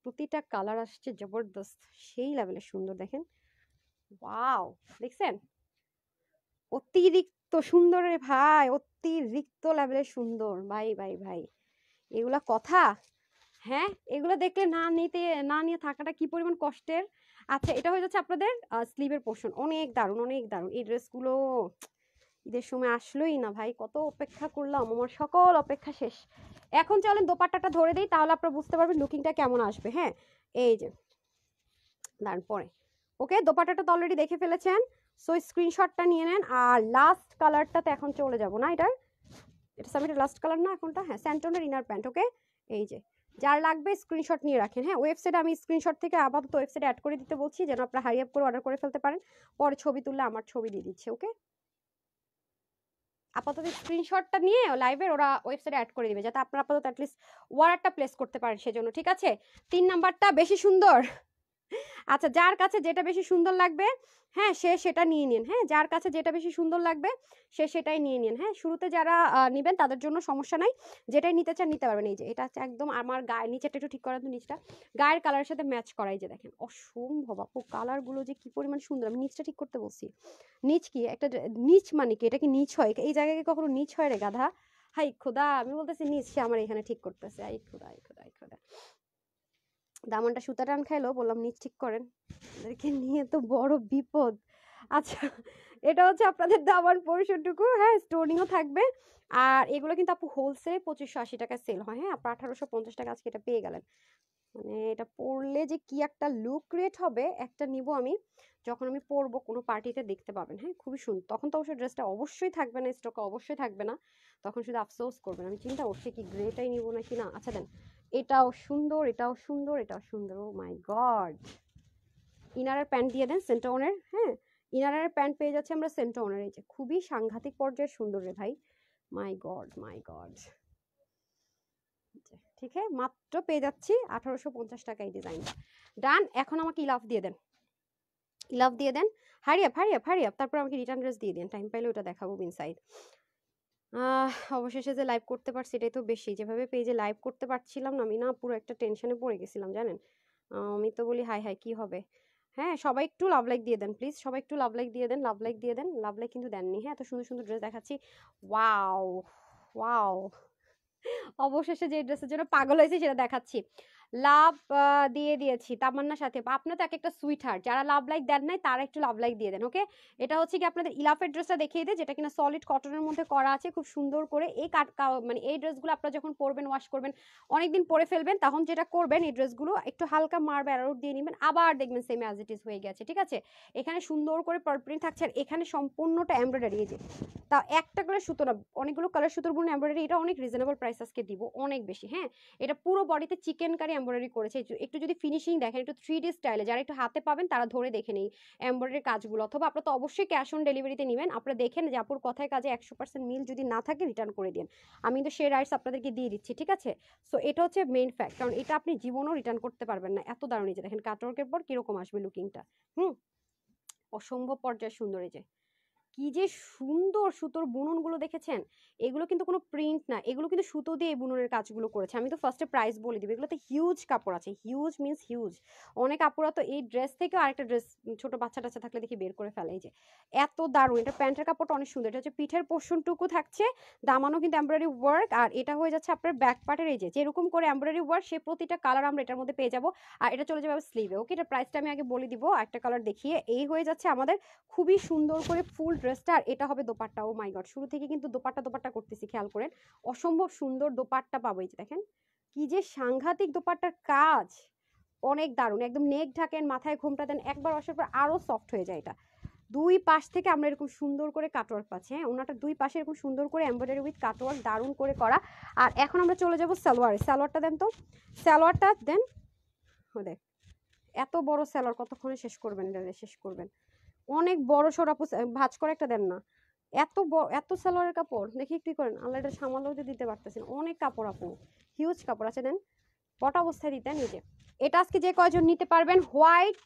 প্রতিটা কালার আসছে জবরদস্ত, সেই লেভেলের সুন্দর। দেখেন, ওয়াও, দেখছেন? অতিরিক্ত সুন্দর রে ভাই, অতিরিক্ত লেভেলের সুন্দর ভাই ভাই ভাই, এগুলা কথা? হ্যাঁ, এগুলো দেখলে না নিয়ে থাকাটা কি পরিমাণ কষ্টের। আচ্ছা, এটা হয়ে যাচ্ছে আপনাদের স্লিভের পোর্শন, অনেক দারুণ অনেক দারুণ। এই ড্রেসগুলো ঈদের সময় আসলোই না ভাই, কত অপেক্ষা করলাম, আমার সকল অপেক্ষা শেষ। এখন চলেন দোপাট্টাটা ধরে দিই, তাহলে আপনারা বুঝতে পারবেন লুকিংটা কেমন আসবে। হ্যাঁ, এই যে দাঁড়ান পরে। ওকে, দোপাট্টাটা তো অলরেডি দেখে ফেলেছেন, সো স্ক্রিনশটটা নিয়ে নেন। আর লাস্ট কালারটাতে এখন চলে যাব না, এটা সামিটের লাস্ট কালার না এখনটা? হ্যাঁ, স্যান্টনের ইনার প্যান্ট। ওকে, এই যে যার লাগবে স্ক্রিনশট নিয়ে রাখেন। হ্যাঁ, ওয়েবসাইটে আমি স্ক্রিনশট থেকে আপাতত ওয়েবসাইটে অ্যাড করে দিতে বলছি, যেন আপনারা হারি আপ করে অর্ডার করে ফেলতে পারেন। পরে ছবি তুললে আমার ছবি দিয়ে দিচ্ছে। ওকে, আপাতত স্ক্রিনশটটা নিয়ে লাইভের ওরা ওয়েবসাইটে অ্যাড করে দিবে, যাতে আপনারা আপাতত অ্যাটলিস্ট অর্ডারটা প্লেস করতে পারেন সেজন্য, ঠিক আছে? 3 নাম্বারটা বেশি সুন্দর। আচ্ছা, যার কাছে যেটা বেশি সুন্দর লাগবে, হ্যাঁ, সে সেটা নিয়ে নিন। হ্যাঁ, যার কাছে যেটা বেশি সুন্দর লাগবে সে সেটাই নিয়ে নিন। হ্যাঁ, শুরুতে যারা নেবেন তাদের জন্য সমস্যা নাই, যেটাই নিতে চান নিতে পারবেন। এই যে এটা হচ্ছে একদম আমার গায়ের নিচেটা একটু ঠিক করা, তো নিচটা গায়ের কালারের সাথে ম্যাচ করাই। যে দেখেন অসম্ভব আপু, কালারগুলো যে কি পরিমাণ সুন্দর। আমি নিচটা ঠিক করতে বলছি, নিচ কি একটা নিচ মানে কি, এটা কি নিচ হয়? এই জায়গায় কখনো নিচ হয় রে গাধা? হাই খোদা, আমি বলতেছি নিচ, সে আমার এখানে ঠিক করতেছে। আই খোদা, আই খোদা, আই খোদা, দামনটা সুতা টান খাইলো, বললাম নিচ ঠিক করেন, এদেরকে নিয়ে তো বড় বিপদ। আচ্ছা, এটা হচ্ছে আপনাদের দামান পোর্শনটুকু, হ্যাঁ স্টোনিংও থাকবে। আর এগুলো কিন্তু আপু হোলসেলে 2580 টাকায় সেল হয়, হ্যাঁ আপনার 1850 টাকা আজকে এটা পেয়ে গেলেন। মানে এটা পরলে যে কি একটা লুক ক্রিয়েট হবে, একটা নিব আমি, যখন আমি পরবো কোনো পার্টিতে দেখতে পাবেন, হ্যাঁ খুবই সুন্দর। তখন তো অবশ্যই ড্রেসটা অবশ্যই থাকবে না, স্টকে অবশ্যই থাকবে না, তখন শুধু আফসোস করবেন। আমি চিন্তা করছি কি গ্রেটাই নিব নাকি না। আচ্ছা দেন, এটাও সুন্দর, এটাও সুন্দর, এটাও সুন্দর। ও মাই গড, ইনারের প্যান্ট দিয়ে দেন সেন্টোনের, হ্যাঁ ইনারের প্যান্ট পেয়ে যাচ্ছে আমরা সেন্টোনের। এই যে খুবই সাংঘাতিক পর্যায়ের সুন্দর রে ভাই, মাই গড মাই গড। ঠিক আছে, মাত্র পেয়ে যাচ্ছি 1850 টাকা এই ডিজাইনটা। ডান, এখন আমাকে ইলাফ দিয়ে দেন, ইলাফ দিয়ে দেন, হারিয়াপ হারিয়াপ হারিয়াপ, তারপর আমাকে রিটার্ন ড্রেস দিয়ে দেন, টাইম পাইলে ওটা দেখাবো ইনসাইড। অবশেষে যে লাইভ করতে পারছি এটাই তো বেশি। যেভাবে পেজে লাইভ করতে পারছিলাম না, আমি না পুরো একটা টেনশনে পড়ে গেছিলাম জানেন। আমি তো বলি হাই হাই কি হবে। হ্যাঁ সবাই একটু লাভ লাইক দিয়ে দেন প্লিজ, সবাই একটু লাভ লাইক দিয়ে দেন, লাভ লাইক দিয়ে দেন। লাভ লাইক কিন্তু দেননি, হ্যাঁ এত সুন্দর সুন্দর ড্রেস দেখাচ্ছি। ওয়াও ওয়াও, অবশেষে যে ড্রেসের জন্য পাগল হয়েছে সেটা দেখাচ্ছি। লাভ দিয়ে দিয়েছি তামান্নার সাথে। আপনার তো এক একটা সুইট হার্ট, যারা লাভ লাইক দেন নাই তারা একটু লাভ লাইক দিয়ে দেন। ওকে, এটা হচ্ছে কি আপনাদের ইলাফের ড্রেসটা দেখিয়ে দেয়, যেটা কিনা সলিড কটনের মধ্যে করা আছে খুব সুন্দর করে। এই মানে এই ড্রেসগুলো আপনারা যখন পরবেন, ওয়াশ করবেন, অনেকদিন পরে ফেলবেন, তখন যেটা করবেন এই ড্রেসগুলো একটু হালকা মার্ব অ্যারোট দিয়ে নেবেন, আবার দেখবেন সেম অ্যাজ ইট ইজ হয়ে গেছে। ঠিক আছে, এখানে সুন্দর করে পার্ল প্রিন্ট থাকছে, আর এখানে সম্পূর্ণটা এমব্রয়ডারি। এই যে তা একটা কালার সুতো না, অনেকগুলো কালার সুতোর বুন এমব্রয়ডারি। এটা অনেক রিজনেবল প্রাইস আজকে দিব, অনেক বেশি। হ্যাঁ এটা পুরো বডিতে চিকেন কারি এমব্রয়ডারি করেছে। একটু যদি ফিনিশিং দেখেন, একটু 3D স্টাইলে, যারা একটু হাতে পাবেন তারা ধরে দেখে নেই এমব্রয়ডারির কাজগুলো। অথবা আপনারা তো অবশ্যই ক্যাশ অন ডেলিভারিতে নেবেন। আপনারা দেখেন যে আপুর কথায় কাজে 100% মিল যদি না থাকে রিটার্ন করে দিন, আমি কিন্তু সেই রাইটস আপনাদেরকে দিয়ে দিচ্ছি। ঠিক আছে, সো এটা হচ্ছে মেইন ফ্যাক্ট, কারণ এটা আপনি জীবনেও রিটার্ন করতে পারবেন না, এত দারুণ। এই যে দেখেন কাটওয়ার্কের পর কিরকম আসবে লুকিংটা, অসম্ভব পর্যায়ে সুন্দর। এই যে কি যে সুন্দর সুতোর বুননগুলো দেখেছেন, এগুলো কিন্তু কোনো প্রিন্ট না, এগুলো কিন্তু সুতো দিয়ে এই বুননের কাজগুলো করেছে। আমি তো ফার্স্টে প্রাইস বলে দিব, এগুলোতে হিউজ কাপড় আছে, হিউজ মিন্স হিউজ। অনেক আপুরা তো এই ড্রেস থেকে আরেকটা ড্রেস ছোট বাচ্চা টাচ্চা থাকলে দেখি বের করে ফেলে। এই যে এত দারুণ, এটা প্যান্টের কাপড়টা অনেক সুন্দর। এটা হচ্ছে পিঠের পোর্শনটুকু থাকছে, দামানো কিন্তু এমব্রয়ডারি ওয়ার্ক, আর এটা হয়ে যাচ্ছে আপনার ব্যাক পার্টের। এই যে যেরকম করে এমব্রয়ডারি ওয়ার্ক, সে প্রতিটা কালার আমরা এটার মধ্যে পেয়ে যাবো, আর এটা চলে যাবে স্লিভে। ওকে, এটা প্রাইসটা আমি আগে বলে দিব একটা কালার দেখিয়ে। এই হয়ে যাচ্ছে আমাদের খুবই সুন্দর করে ফুল ড্রেসটা, আর এটা হবে দোপাট্টা। ও মাই গড, শুরু থেকে কিন্তু দোপাট্টা দোপাট্টা করতেছি, খেয়াল করেন অসম্ভব সুন্দর দোপাট্টা পাবো। এই যে দেখেন কি যে সাংঘাতিক দোপাট্টার কাজ, অনেক দারুণ। একদম নেক ঢাকেন, মাথায় ঘোমটা দেন, একবার আসার পর আরো সফট হয়ে যায়। এটা দুই পাশ থেকে আমরা এরকম সুন্দর করে কাটওয়ার্ক পাচ্ছি, হ্যাঁ ওনাটা দুই পাশে এরকম সুন্দর করে এমব্রয়ডারি উইথ কাটওয়ার্ক দারুণ করে করা। আর এখন আমরা চলে যাব সালোয়ারে। সালোয়ারটা দেন তো, সালোয়ারটা দেন। ও দেখ, এত বড় সালোয়ার কতক্ষণে শেষ করবেন, এটা শেষ করবেন। অনেক বড় সড় আপু, ভাঁজ করে একটা দেন না। এত বড়, এত সালোয়ারের কাপড় দেখি একটু করেন, আল্লাহ এটা সামালেও দিতে পারতেছেন, অনেক কাপড় আপু, হিউজ কাপড় আছে। দেন বটা অবস্থায় দিতেন। এই যে এটা আজকে যে কয়জন নিতে পারবেন, হোয়াইট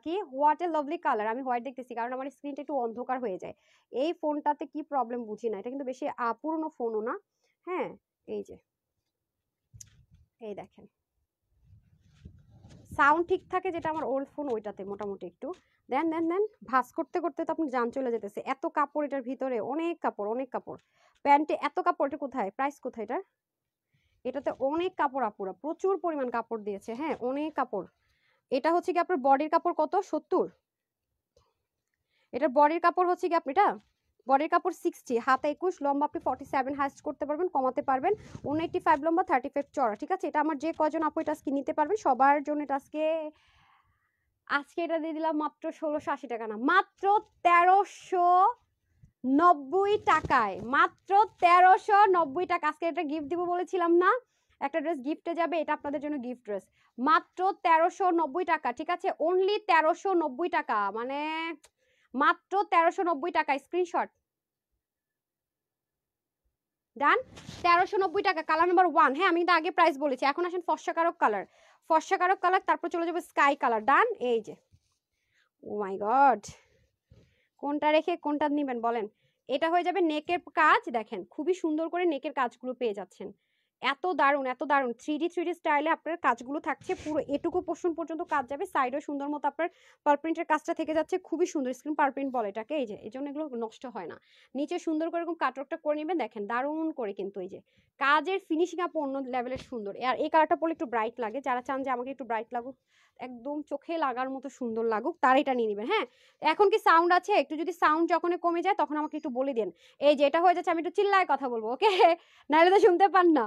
কি হোয়াট এ লাভলি কালার। আমি হোয়াইট দেখতেছি কারণ আমার স্ক্রিনটা একটু অন্ধকার হয়ে যায়। এই ফোনটাতে কি প্রবলেম বুঝি না, এটা কিন্তু বেশি পুরনো ফোনও না। হ্যাঁ এই যে এই দেখেন সাউন্ড ঠিক থাকে, যেটা আমার ওল্ড ফোন ওইটাতে মোটামুটি একটু। দেন দেন দেন, ভাঁজ করতে করতে তো আপনি জান চলে যেতেছে, এত কাপড় এটার ভিতরে, অনেক কাপড় অনেক কাপড়। প্যান্টে এত কাপড়, এটা কোথায় প্রাইস কোথায় এটার? এটাতে অনেক কাপড় আপুরা, প্রচুর পরিমাণ কাপড় দিয়েছে, হ্যাঁ অনেক কাপড়। এটা হচ্ছে কি আপনার বডির কাপড় কত, 70। এটার বডির কাপড় হচ্ছে কি আপনি, এটা বডির কাপড় 60, হাতে 21, লম্বা আপনি 47 হাইস্ট করতে পারবেন, কমাতে পারবেন। 185 লম্বা, 35 চড়া। ঠিক আছে, এটা আমার যে কজন আপু এটা আজকে নিতে পারবেন সবার জন্য এটা আজকে আজকে এটা দিয়ে দিলাম মাত্র 1680 টাকা, না মাত্র 1390 টাকায়, মাত্র 1390 টাকা। আজকে এটা গিফট দিব বলেছিলাম না, একটা ড্রেস গিফটে যাবে, এটা আপনাদের জন্য গিফট ড্রেস, মাত্র 1390 টাকা। ঠিক আছে, অনলি 1390 টাকা, মানে মাত্র 1390 টাকা। স্ক্রিনশট ডান, 1390 টাকা। কালার নাম্বার 1, হ্যাঁ আমি কিন্তু আগে প্রাইস বলেছি। এখন আসেন ফর্সা কারক কালার, ফর্সা কারক কালার, তারপর চলে যাবে স্কাই কালার। ডান, এই যে ও মাই গড, কোনটা রেখে কোনটা নেবেন বলেন। এটা হয়ে যাবে নেকের কাজ, দেখেন খুবই সুন্দর করে নেকের কাজগুলো পেয়ে যাচ্ছেন, এত দারুণ, এত দারুণ 3D স্টাইলে আপনার কাজগুলো থাকছে, পুরো এটুকু পোর্শন পর্যন্ত কাজ যাবে, সাইডেও সুন্দর মতো আপনার পার প্রিন্টের কাজটা থেকে যাচ্ছে, খুবই সুন্দর স্ক্রিন পার প্রিন্ট বলে এটাকে, এই যে এই জন্য এগুলো নষ্ট হয় না। নিচে সুন্দর করে এরকম কাটওয়ার্কটা করে নেবেন, দেখেন দারুণ করে কিন্তু এই যে কাজের ফিনিশিং আপ অন্য লেভেলের সুন্দর। আর এই কালারটা পরলে একটু ব্রাইট লাগে, যারা চান যে আমাকে একটু ব্রাইট লাগুক, একদম চোখে লাগার মতো সুন্দর লাগুক, তার এটা নিয়ে নেবেন। হ্যাঁ, এখন কি সাউন্ড আছে? একটু যদি সাউন্ড যখন কমে যায় তখন আমাকে একটু বলে দেন। এই যে এটা হয়ে যাচ্ছে, আমি একটু চিল্লায় কথা বলবো, ওকে? নাহলে তো শুনতে পান না,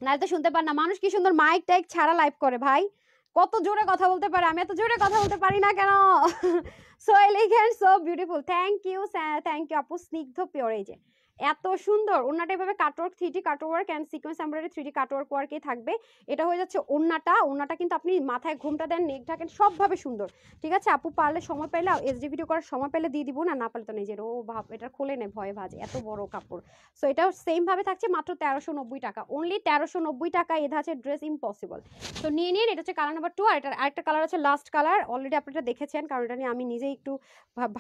নাহলে তো শুনতে পান না। মানুষ কি সুন্দর মাইক টাইক ছাড়া লাইভ করে ভাই, কত জোরে কথা বলতে পারে, আমি এত জোরে কথা বলতে পারি না কেন? So elegant, so beautiful, thank you আপু। স্নিগ্ধ পিওর, এই যে এত সুন্দর ওড়নাটা, এভাবে cutwork 3D cutwork and sequence embroidery 3D cutwork ওয়ার্কেই থাকবে। এটা হয়ে যাচ্ছে ওড়নাটা। ওড়নাটা কিন্তু আপনি মাথায় ঘুমটা দেন, নেক ঢাকেন, সবভাবে সুন্দর। ঠিক আছে আপু, পারলে সময় পাইলে এসডি ভিডিও করার সময় পেলে দিয়ে দিব, না পারলে তো নিজের ও ভাব এটা খোলে নেয়, ভয়ে ভাজে, এত বড় কাপড়। সো এটাও সেম ভাবে থাকছে মাত্র 1390 টাকা, অনলি 1390 টাকা। এ ধাঁচে ড্রেস ইম্পসিবল। তো নিয়ে নিন, এটা হচ্ছে কালার নাম্বার 2। আর এটার আরেকটা কালার আছে লাস্ট কালার, অলরেডি আপনারা দেখেছেন, কারণ এটা নিয়ে আমি নিজেই একটু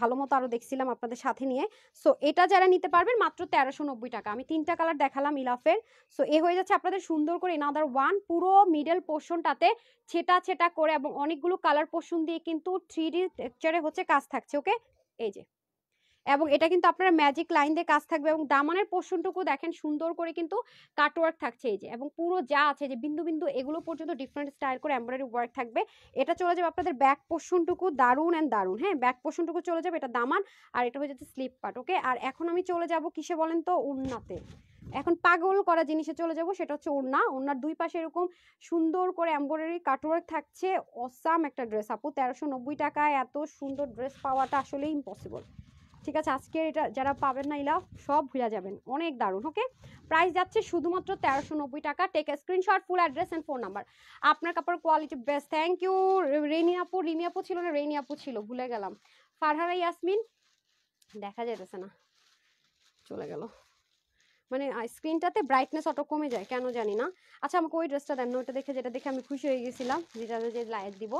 ভালো মতো আরো দেখছিলাম আপনাদের সাথে নিয়ে। সো এটা যারা নিতে পারবেন মাত্র 1390 টাকা। আমি 3টা কালার দেখালাম ইলাফের। সো এ হয়ে যাচ্ছে আপনাদের সুন্দর করে এনাদার ওয়ান, পুরো মিডল পোর্শনটাতে ছেটা ছেটা করে এবং অনেকগুলো কালার পোর্শন দিয়ে কিন্তু 3D টেক্সচারে হচ্ছে কাজ থাকছে, ওকে? এই যে, এবং এটা কিন্তু আপনারা ম্যাজিক লাইন দিয়ে কাজ থাকবে, এবং দামানের পোর্শনটুকু দেখেন সুন্দর করে কিন্তু কাটওয়ার্ক থাকছে, এই যে, এবং পুরো যা আছে যে বিন্দু বিন্দু এগুলো পর্যন্ত ডিফারেন্ট স্টাইল করে এমব্রয়ডারি ওয়ার্ক থাকবে। এটা চলে যাবে আপনাদের ব্যাক পোর্শনটুকু, দারুণ অ্যান্ড দারুণ। হ্যাঁ, ব্যাক পোর্শনটুকু চলে যাবে, এটা দামান, আর এটা হয়ে যাচ্ছে স্লিপ পার্ট, ওকে? আর এখন আমি চলে যাব কিসে বলেন তো? ওড়নাতে। এখন পাগল করা জিনিসে চলে যাব, সেটা হচ্ছে ওড়না। ওড়নার দুই পাশে এরকম সুন্দর করে এমব্রয়ডারি কাটওয়ার্ক থাকছে, অসাম একটা ড্রেস আপু। 1390 টাকায় এত সুন্দর ড্রেস পাওয়াটা আসলে ইম্পসিবল। ঠিক আছে, আজকে এটা যারা পাবেন না ইলা সব ভুলে যাবেন, অনেক দারুণ। ওকে, প্রাইস যাচ্ছে শুধুমাত্র 1390 টাকা। Take a screenshot, full address and phone number. আপনার কাপড় quality best. Thank you Reni আপু। রিমি আপু ছিল না, রেনি আপু ছিল, ভুলে গেলাম। ফারহানা ইয়াসমিন, দেখা যাইতেছে না, চলে গেল, মানে স্ক্রিনটাতে ব্রাইটনেস অটো কমে যায় কেন জানি না। আচ্ছা, আমাকে ওই ড্রেসটা দেন, ওইটা দেখে, যেটা দেখে আমি খুশি হয়ে গেছিলাম, যেটা যে লাইক দিব।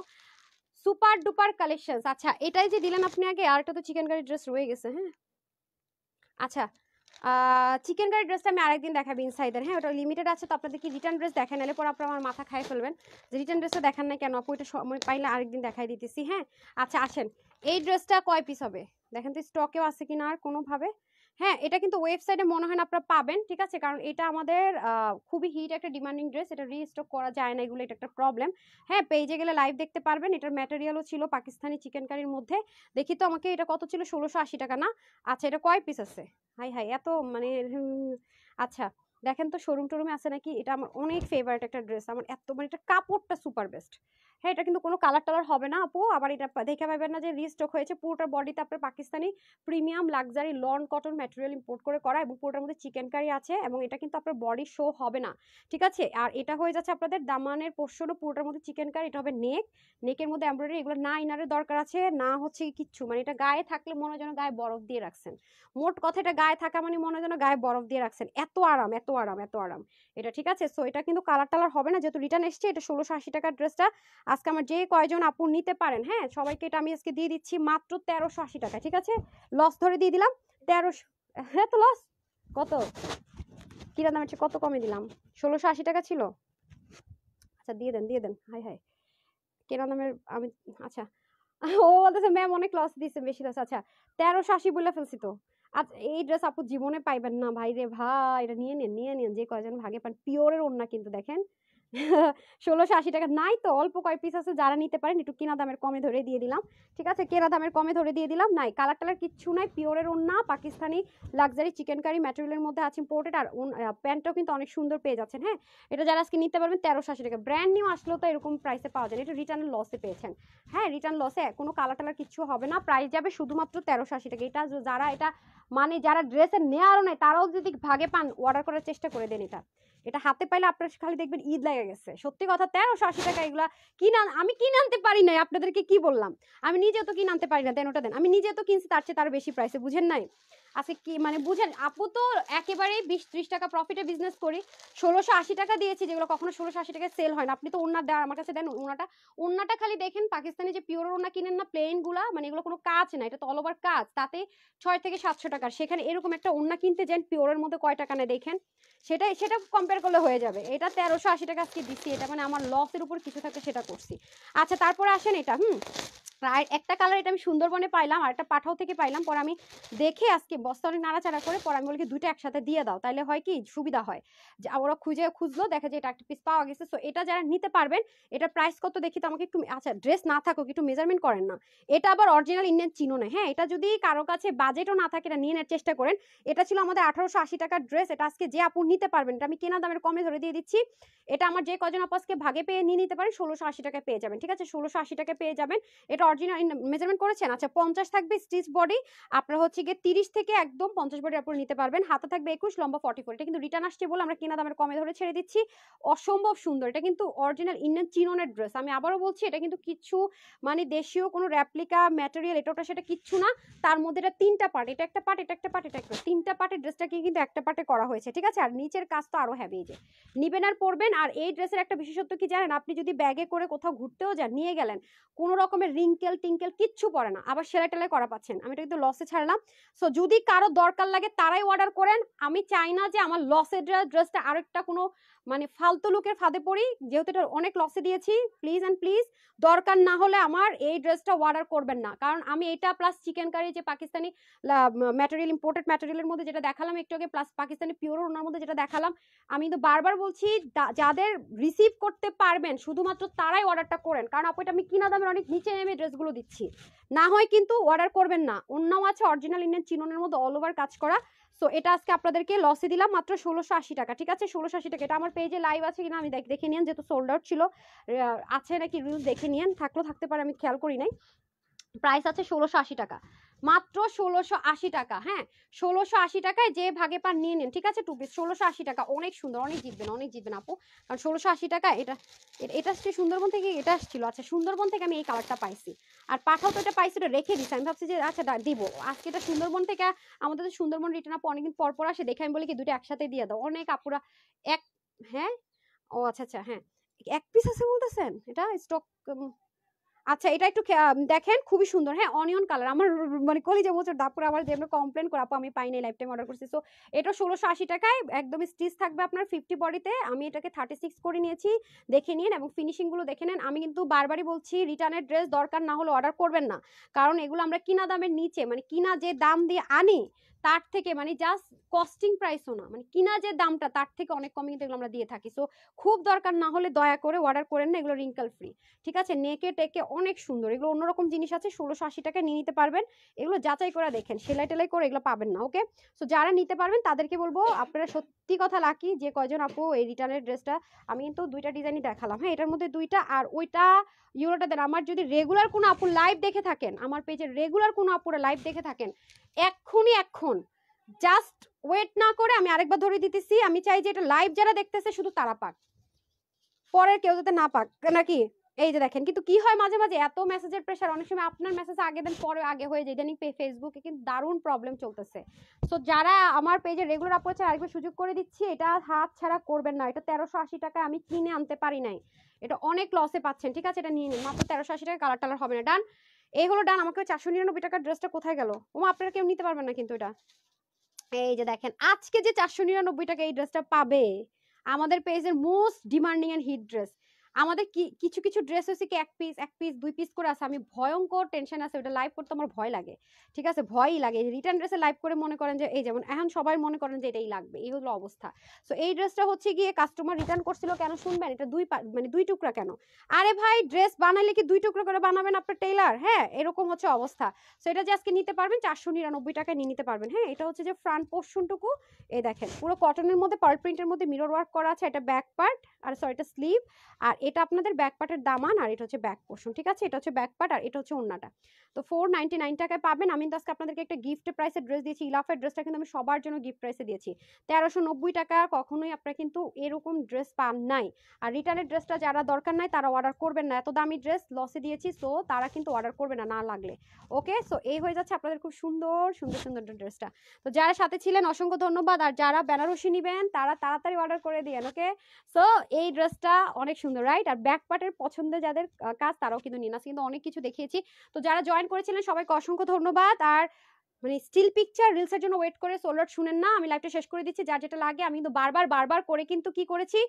Super duper collections. আচ্ছা, এটাই যে দিলেন আপনি আগে, আর একটা তো চিকেন কারি ড্রেস রয়ে গেছে। হ্যাঁ, আচ্ছা, চিকেন কারি ড্রেসটা আমি আরেকদিন দেখাবো ইনসাইডের। হ্যাঁ, ওটা লিমিটেড আছে, তো আপনাদের কি রিটার্ন ড্রেস দেখেন, নাহলে পর আপনার আমার মাথা খাই ফেলবেন যে রিটার্ন ড্রেসটা দেখান না কেন আপু, এটা সময় পাইলে আরেকদিন দেখাই দিতেছি। হ্যাঁ, আচ্ছা আসেন, এই ড্রেসটা কয় পিস হবে দেখেন তো, স্টকেও আছে কিনা আর কোনোভাবে। হ্যাঁ, এটা কিন্তু ওয়েবসাইটে মনে হয় না আপনারা পাবেন, ঠিক আছে? কারণ এটা আমাদের খুবই হিট একটা ডিমান্ডিং ড্রেস, এটা রিস্টক করা যায় না, এগুলো এটা একটা প্রবলেম। হ্যাঁ, পেজে গেলে লাইভ দেখতে পারবেন। এটার ম্যাটেরিয়ালও ছিল পাকিস্তানি চিকেন কারির মধ্যে। দেখি তো আমাকে, এটা কত ছিল? 1680 টাকা না? আচ্ছা, এটা কয় পিস আছে? হাই হাই, এত মানে আচ্ছা দেখেন তো শোরুম টোরুমে আছে নাকি। এটা আমার অনেক ফেভারিট একটা ড্রেস, আমার এত মানে এটা কাপড়টা সুপার বেস্ট। হ্যাঁ, এটা কিন্তু কোনো কালার টালার হবে না আপু, আবার এটা দেখে পাবেন না যে রিস্টক হয়েছে। পুরোটার বডিতে আপনার Pakistani premium luxury loan cotton material import করে করা, এবং পুরোটার মধ্যে চিকেন কারি আছে, এবং এটা কিন্তু আপনার বডি শো হবে না, ঠিক আছে? আর এটা হয়ে যাচ্ছে আপনাদের দামানের পোর্শনও পুরোটার মধ্যে চিকেন কারি। এটা হবে নেক, নেকের মধ্যে এমব্রয়ডারি, এগুলো না ইনারের দরকার আছে না হচ্ছে কিচ্ছু, মানে এটা গায়ে থাকলে মনে হয় যেন গায়ে বরফ দিয়ে রাখছেন। মোট কথা, এটা গায়ে থাকা মানে মনে হয় যেন গায়ে বরফ দিয়ে রাখছেন, এত আরাম, এত আরাম, এত আরাম এটা, ঠিক আছে? সো এটা কিন্তু কালার টালার হবে না, যেহেতু রিটার্ন এসছে। এটা 1680 টাকার ড্রেসটা আজকে আমার যে কয়জন আপু নিতে পারেন, হ্যাঁ সবাইকে এটা আমি আজকে দিয়ে দিচ্ছি মাত্র 1380 টাকা, ঠিক আছে? লস ধরে দিয়ে দিলাম 1300। হ্যাঁ, তো লস কত, কিরা দামের চেয়ে কত কমে দিলাম? 1680 টাকা ছিল। আচ্ছা, দিয়ে দেন, দিয়ে দেন। হাই হাই, কেনা দামের আমি, আচ্ছা ও বলতেছে ম্যাম অনেক লস দিচ্ছে, বেশি লস। আচ্ছা, 1380 বলে ফেলছি তো। আচ্ছা, এই ড্রেস আপু জীবনে পাইবেন না ভাই রে ভাই, এটা নিয়ে নেন, নিয়ে নেন, যে কয়জন ভাগে পান। পিওরের ওড়না কিন্তু দেখেন। 1680 টাকা নাই তো, অল্প কয় পিস আছে, যারা নিতে পারেন একটু কেনা দামের কমে ধরে দিয়ে দিলাম, ঠিক আছে? কেনা দামের কমে ধরে দিয়ে দিলাম। নাই কালার টালার কিচ্ছু নাই, পিওরের ওড়না, পাকিস্তানি লাক্সারি চিকেন কারি ম্যাটেরিয়ালের মধ্যে আছে ইম্পোর্টেড। আর প্যান্টটাও কিন্তু অনেক সুন্দর পেয়ে যাচ্ছেন। হ্যাঁ, এটা যারা আজকে নিতে পারবেন 1380 টাকা, ব্র্যান্ড নিউ আসলেও তো এরকম প্রাইসে পাওয়া যায় না, এটা রিটার্নের লসে পেয়েছেন। হ্যাঁ, রিটার্ন লসে, কোনো কালার টালার কিচ্ছু হবে না, প্রাইস যাবে শুধুমাত্র 1380 টাকা। এটা যারা এটা মানে যারা ড্রেসের নেওয়ারও নাই, তারাও যদি ভাগে পান অর্ডার করার চেষ্টা করে দেন। এটা হাতে পাইলে আপনার খালি দেখবেন ঈদ লেগে গেছে, সত্যি কথা। 1380 টাকা এগুলা আমি কিনে আনতে পারি নাই, আপনাদেরকে কি বললাম? আমি নিজে তো কিনে আনতে পারি না, দেন ওটা দেন, আমি নিজে তো কিনছি তার চেয়ে তার বেশি প্রাইসে, বুঝেন নাই? আজকে কি মানে বুঝেন, আপু তো একেবারেই 20-30 টাকা প্রফিটে বিজনেস করি, 1680 টাকা দিয়েছি, যেগুলো কখনো 1680 টাকায় সেল হয় না। আপনি তো ওন্না দেন আমার কাছে, দেন ওন্নাটা খালি দেখেন, পাকিস্তানি যে পিওর ওন্না কিনেন না প্লেন গুলা, মানে এগুলো কোনো কাজ না, এটা তো অল ওভার কাজ, তাতে 6 থেকে 700 টাকার, সেখানে এরকম একটা ওন্না কিনতে যান পিওরের মধ্যে কয় টাকা নেয় দেখেন, সেটা কম্পেয়ার করলে হয়ে যাবে। এটা 1380 টাকা আজকে দিচ্ছি, এটা মানে আমার লসের উপর কিছু থাকে সেটা করছি। আচ্ছা তারপরে আসেন এটা, আর একটা কালার এটা আমি সুন্দরবনে পাইলাম, আর একটা পাঠাও থেকে পাইলাম, পরে আমি দেখে আজকে বস্তা অনেক নাড়াচাড়া করে পরে আমি বলি কি দুইটা একসাথে দিয়ে দাও, তাহলে হয় কি সুবিধা হয়, যে ওরা খুঁজলো দেখে যে এটা একটা পিস পাওয়া গেছে। সো এটা যারা নিতে পারবেন, এটার প্রাইস কত দেখি তো আমাকে একটু, আচ্ছা ড্রেস না থাকুক একটু মেজারমেন্ট করেন না, এটা আবার অরিজিনাল ইন্ডিয়ান চিনো না, হ্যাঁ এটা যদি কারো কাছে বাজেটও না থাকে এটা নিয়ে নেওয়ার চেষ্টা করেন। এটা ছিল আমাদের 1880 টাকার ড্রেস, এটা আজকে যে আপু নিতে পারবেন, এটা আমি কেনা দামের কমে ধরে দিয়ে দিচ্ছি, এটা আমার যে কজন আপু আজকে ভাগে পেয়ে নিয়ে নিতে পারেন 1680 টাকায় পেয়ে যাবেন, ঠিক আছে 1680 টাকায় পেয়ে যাবেন। এটা অরিজিনাল মেজারমেন্ট করেছেন, আচ্ছা 50 থাকবে স্টিচ বডি, আপনারা হচ্ছে গিয়ে 30 থেকে একদম 50 বডি আপনারা নিতে পারবেন, হাতে থাকবে 21, লম্বা 44, এটা কিন্তু রিটার্ন আসছে বলে আমরা কেনা দামের কমে ধরে ছেড়ে দিচ্ছি, অসম্ভব সুন্দর, এটা কিন্তু অরিজিনাল ইন্ডিয়ান চিননের ড্রেস, আমি আবারও বলছি এটা কিন্তু কিছু মানে দেশীয় কোনো রেপ্লিকা ম্যাটেরিয়াল এটা ওটা সেটা কিচ্ছু না, তার মধ্যে এটা 3টা পার্ট, এটা একটা পার্ট, এটা একটা পার্ট, এটা একটা, 3টা পার্টের ড্রেসটাকে কিন্তু একটা পার্টে করা হয়েছে, ঠিক আছে। আর নিচের কাজ তো আরো হেভি, যে নিবেন আর পরবেন। আর এই ড্রেসের একটা বিশেষত্ব কি জানেন, আপনি যদি ব্যাগে করে কোথাও ঘুরতেও যান, নিয়ে গেলেন, কোনো রকমের রিঙ্কেল টিঙ্কেল কিচ্ছু পড়ে না, আবার সেলাই টেলাই করা পাচ্ছেন, আমি এটা কিন্তু লসে ছাড়লাম। সো যদি কারো দরকার লাগে তারাই অর্ডার করেন, আমি চাই না যে আমার লসের ড্রেসটা আরেকটা কোনো মানে ফালতু লুকের ফাঁদে পড়ি, যেহেতু এটা অনেক লসে দিয়েছি, প্লিজ অ্যান্ড প্লিজ দরকার না হলে আমার এই ড্রেসটা অর্ডার করবেন না, কারণ আমি এটা প্লাস চিকেন কারি যে পাকিস্তানি ম্যাটেরিয়াল, ইম্পোর্টেড ম্যাটেরিয়ালের মধ্যে যেটা দেখালাম একটু আগে, প্লাস পাকিস্তানি পিওর ওনার মধ্যে যেটা দেখালাম, আমি কিন্তু বারবার বলছি যাদের রিসিভ করতে পারবেন শুধুমাত্র তারাই অর্ডারটা করেন, কারণ আপু এটা আমি কিনা দামের অনেক নিচে নেমে ড্রেসগুলো দিচ্ছি, না হয় কিন্তু অর্ডার করবেন না। অন্যও আছে অরিজিনাল ইন্ডিয়ান চিননের মধ্যে অল ওভার কাজ করা। সো এটা আজকে আপনাদেরকে লসে দিলাম মাত্র 1680 টাকা, ঠিক আছে 1680 টাকা। এটা আমার পেজে লাইভ আছে কিনা আমি দেখে নিন, যেহেতু সোল্ড আউট ছিল, আছে নাকি রিভিউ দেখে নিন, থাকলেও থাকতে পারে আমি খেয়াল করি নাই। প্রাইস আছে 1680 টাকা, মাত্র 1680 টাকা, হ্যাঁ 1680 টাকায় যে ভাগে পান নিয়ে নিন, ঠিক আছে, টু পিস 1680 টাকা, অনেক সুন্দর, অনেক জিতবেন আপু, কারণ 1680 টাকা এটা এটা আসছে সুন্দরবন থেকে, এটা আসছিল, আচ্ছা সুন্দরবন থেকে আমি এই কালারটা পাইছি, আর পাঠাও তো এটা পাইছি, এটা রেখে দিচ্ছি, আমি ভাবছি যে আচ্ছা দিব আজকে, এটা সুন্দরবন থেকে আমাদের তো সুন্দরবন রিটার্ন আপু অনেকদিন পর পর আসে, দেখে আমি বলি কি দুটো একসাথে দিয়ে দাও, অনেক আপুরা এক, হ্যাঁ ও আচ্ছা আচ্ছা, হ্যাঁ এক পিস আছে বলতেছেন, এটা স্টক, আচ্ছা এটা একটু দেখেন খুবই সুন্দর, হ্যাঁ অনিয়ন কালার, আমার মানে কলিজা বছর দাপুর আবার যেমন কমপ্লেন করে আপু আমি পাই নাই, লাইফ টাইম অর্ডার করছি। সো এটা 1680 টাকায় একদম স্টিচ থাকবে আপনার 50 বডিতে, আমি এটাকে 36 করে নিয়েছি, দেখে নিন এবং ফিনিশিং গুলো দেখে নেন। আমি কিন্তু বারবারই বলছি রিটার্নের ড্রেস দরকার না হলে অর্ডার করবেন না, কারণ এগুলো আমরা কিনা দামের নিচে, মানে কিনা যে দাম দিয়ে আনি তার থেকে মানে জাস্ট কস্টিং প্রাইসও না, মানে কিনা যে দামটা তার থেকে অনেক কমে কিন্তু এগুলো আমরা দিয়ে থাকি। সো খুব দরকার না হলে দয়া করে অর্ডার করেন না, এগুলো রিঙ্কেল ফ্রি, ঠিক আছে, নেকে টেকে অনেক সুন্দর, এগুলো অন্যরকম জিনিস আছে, 1680 টাকায় নিয়ে নিতে পারবেন, এগুলো যাচাই করে দেখেন, সেলাই টেলাই করে এগুলো পাবেন না, ওকে। সো যারা নিতে পারবেন তাদেরকে বলবো আপনারা সত্যি কথা লাকি যে কয়জন আপু এই রিটার্নের ড্রেসটা, আমি কিন্তু দুইটা ডিজাইনই দেখালাম, হ্যাঁ এটার মধ্যে দুইটা, আর ওইটা ইউরোটা দেন। আমার যদি রেগুলার কোনো আপু লাইভ দেখে থাকেন, আমার পেজে রেগুলার কোনো আপুরা লাইভ দেখে থাকেন, এখন জাস্ট ওয়েট না করে আমি আরেকবার ধরে দিতেছি, আমি চাই যে এটা লাইভ যারা দেখতেছে শুধু তারা পাক, পরের কেউ যাতে না পাক, নাকি এই যে দেখেন। কিন্তু কি হয় মাঝে মাঝে এত মেসেজের প্রেশার, অনেক সময় আপনার মেসেজ আগে দেন পরে আগে হয়ে যায়, ইদানিং ফেসবুকে কিন্তু দারুণ প্রবলেম চলতেছে। সো যারা আমার পেজে রেগুলার আপু আছে আরেকবার সুযোগ করে দিচ্ছি, এটা হাত ছাড়া করবেন না, এটা 1380 টাকায় আমি কিনে আনতে পারি নাই, এটা অনেক লসে পাচ্ছেন, ঠিক আছে, এটা নিয়ে নিন মাত্র 1380 টাকা, কালার টালার হবে না, ডান, এই হলো ডান। আমাকে 499 টাকার ড্রেসটা কোথায় গেল, ওমা আপনারা কেউ নিতে পারবেন না কিন্তু এটা, এই যে দেখেন আজকে যে 499 টাকা এই ড্রেসটা পাবে, আমাদের পেজের most demanding and hit dress. আমাদের কিছু কিছু ড্রেস হচ্ছে কি এক পিস 2 পিস করে আছে, আমি ভয়ঙ্কর টেনশন আছে, ওটা লাইভ করতে আমার ভয় লাগে, ঠিক আছে, ভয়ই লাগে। রিটার্ন ড্রেসে লাইভ করে মনে করেন যে এই যেমন এখন সবাই মনে করেন যে এটাই লাগবে, এই হলো অবস্থা। সো এই ড্রেসটা হচ্ছে গিয়ে কাস্টমার রিটার্ন করছিল কেন শুনবেন, এটা মানে দুই টুকরা কেন, আরে ভাই ড্রেস বানাইলে কি 2 টুকরা করে বানাবেন আপনার টেইলার, হ্যাঁ এরকম হচ্ছে অবস্থা। সো এটা যে আজকে নিতে পারবেন 499 টাকায় নিয়ে নিতে পারবেন, হ্যাঁ এটা হচ্ছে যে ফ্রন্ট পোর্শনটুকু, এই দেখেন পুরো কটনের মধ্যে পার্ল প্রিন্টের মধ্যে মিরর ওয়ার্ক করা আছে, এটা ব্যাক পার্ট, আর সরি এটা স্লিভ, আর এটা আপনাদের ব্যাক পার্টের দামান আর এটা হচ্ছে ব্যাক পোর্শন, ঠিক আছে? এটা হচ্ছে ব্যাক পার্ট আর এটা হচ্ছে ওড়নাটা। তো 499 টাকায় পাবেন। আমি তো আজকে আপনাদেরকে একটা গিফট প্রাইসের ড্রেস দিয়েছি। ইলাফের ড্রেসটা কিন্তু আমি সবার জন্য গিফট প্রাইসে দিয়েছি 1390 টাকা। কখনোই আপনারা কিন্তু এরকম ড্রেস পান নাই। আর রিটার্নের ড্রেসটা যারা দরকার নাই তারা অর্ডার করবেন না, এত দামি ড্রেস লসে দিয়েছি, সো তারা কিন্তু অর্ডার করবে না, না লাগলে। ওকে, সো এই হয়ে যাচ্ছে আপনাদের খুব সুন্দর সুন্দর সুন্দর ড্রেসটা। তো যারা সাথে ছিলেন অসংখ্য ধন্যবাদ। আর যারা বেনারসি নেবেন তারা তাড়াতাড়ি অর্ডার করে দিয়েন। ওকে, সো এই ড্রেসটা অনেক সুন্দর, রাইট? আর ব্যাক পার্টের পছন্দের যাদের কাজ তারাও কিন্তু নিন, আজকে কিন্তু অনেক কিছু দেখিয়েছি। তো যারা জয়েন করেছিলেন সবাইকে অসংখ্য ধন্যবাদ। আর মানে স্টিল পিকচার রিলসের জন্য ওয়েট করে সোলার শুনেন না, আমি লাইভটা শেষ করে দিচ্ছি। যার যেটা লাগে, আমি কিন্তু বারবার করে কিন্তু কি করেছি,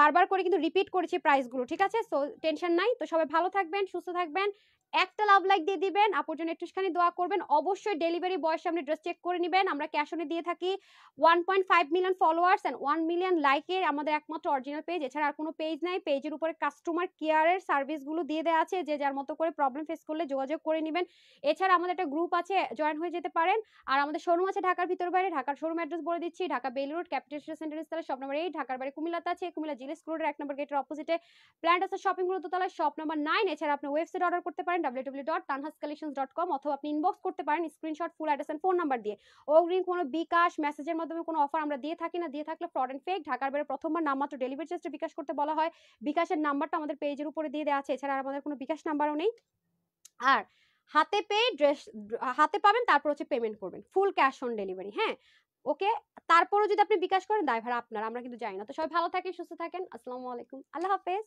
বারবার করে কিন্তু রিপিট করেছি প্রাইসগুলো, ঠিক আছে? সো টেনশন নাই। তো সবাই ভালো থাকবেন, সুস্থ থাকবেন। একটা লাভ লাইক দিয়ে দিবেন, আপুর জন্য একটুখানি দোয়া করবেন। অবশ্যই ডেলিভারি বয়ের সামনে ড্রেস চেক করে নেবেন। আমরা ক্যাশ অনে দিয়ে থাকি। 1.5 মিলিয়ন ফলোয়ার্স এন্ড 1 মিলিয়ন লাইকের আমাদের একমাত্র অরিজিনাল পেজ, এছাড়া আর কোনো পেজ নাই। পেজের উপরে কাস্টমার কেয়ারের সার্ভিসগুলো দিয়ে দেওয়া আছে, যে যার মতো করে প্রবলেম ফেস করলে যোগাযোগ করে নেবেন। এছাড়া আমাদের একটা গ্রুপ আছে, জয়েন হয়ে যেতে পারেন। আর আমাদের শোরুম আছে ঢাকার ভিতর বাইরে। ঢাকার শোরুম অ্যাড্রেস বলে দিচ্ছি, Dhaka Bailey Road Capital Centre ইস্তালা শপ নাম্বার 8। ঢাকার বাইরে কুমিল্লাতে আছে, কুমিল্লা জিলেস রোডের 1 নম্বর গেটের অপোজিটে প্ল্যান্ট আছে শপিং মল দোতলায়, শপ নাম্বার 9। এছাড়া আপনি ওয়েবসাইট অর্ডার করতে পারেন www.tanhascollections.com, অথবা আপনি ইনবক্স করতে পারেন screenshot full address and phone number দিয়ে। অগ্রিম কোনো বিকাশ মেসেজের মাধ্যমে কোনো অফার আমরা দিয়ে থাকি না, দিয়ে থাকলে ফ্রড এন্ড ফেক। ঢাকার বাইরে প্রথমবার নামমাত্র ডেলিভারি চার্জটা বিকাশ করতে বলা হয়। বিকাশের নাম্বারটা আমাদের পেজের উপরে দিয়ে দেওয়া আছে, এছাড়া আমাদের কোনো বিকাশ নাম্বারও নেই। আর হাতে পেয়ে ড্রেস হাতে পাবেন, তারপর হচ্ছে পেমেন্ট করবেন, ফুল ক্যাশ অন ডেলিভারি। হ্যাঁ, ওকে। তারপরও যদি আপনি বিকাশ করেন দায় ভাড়া আপনার, আমরা কিন্তু জানি না। তো সবাই ভালো থাকেন, সুস্থ থাকেন। আসসালামু আলাইকুম, আল্লাহ হাফেজ।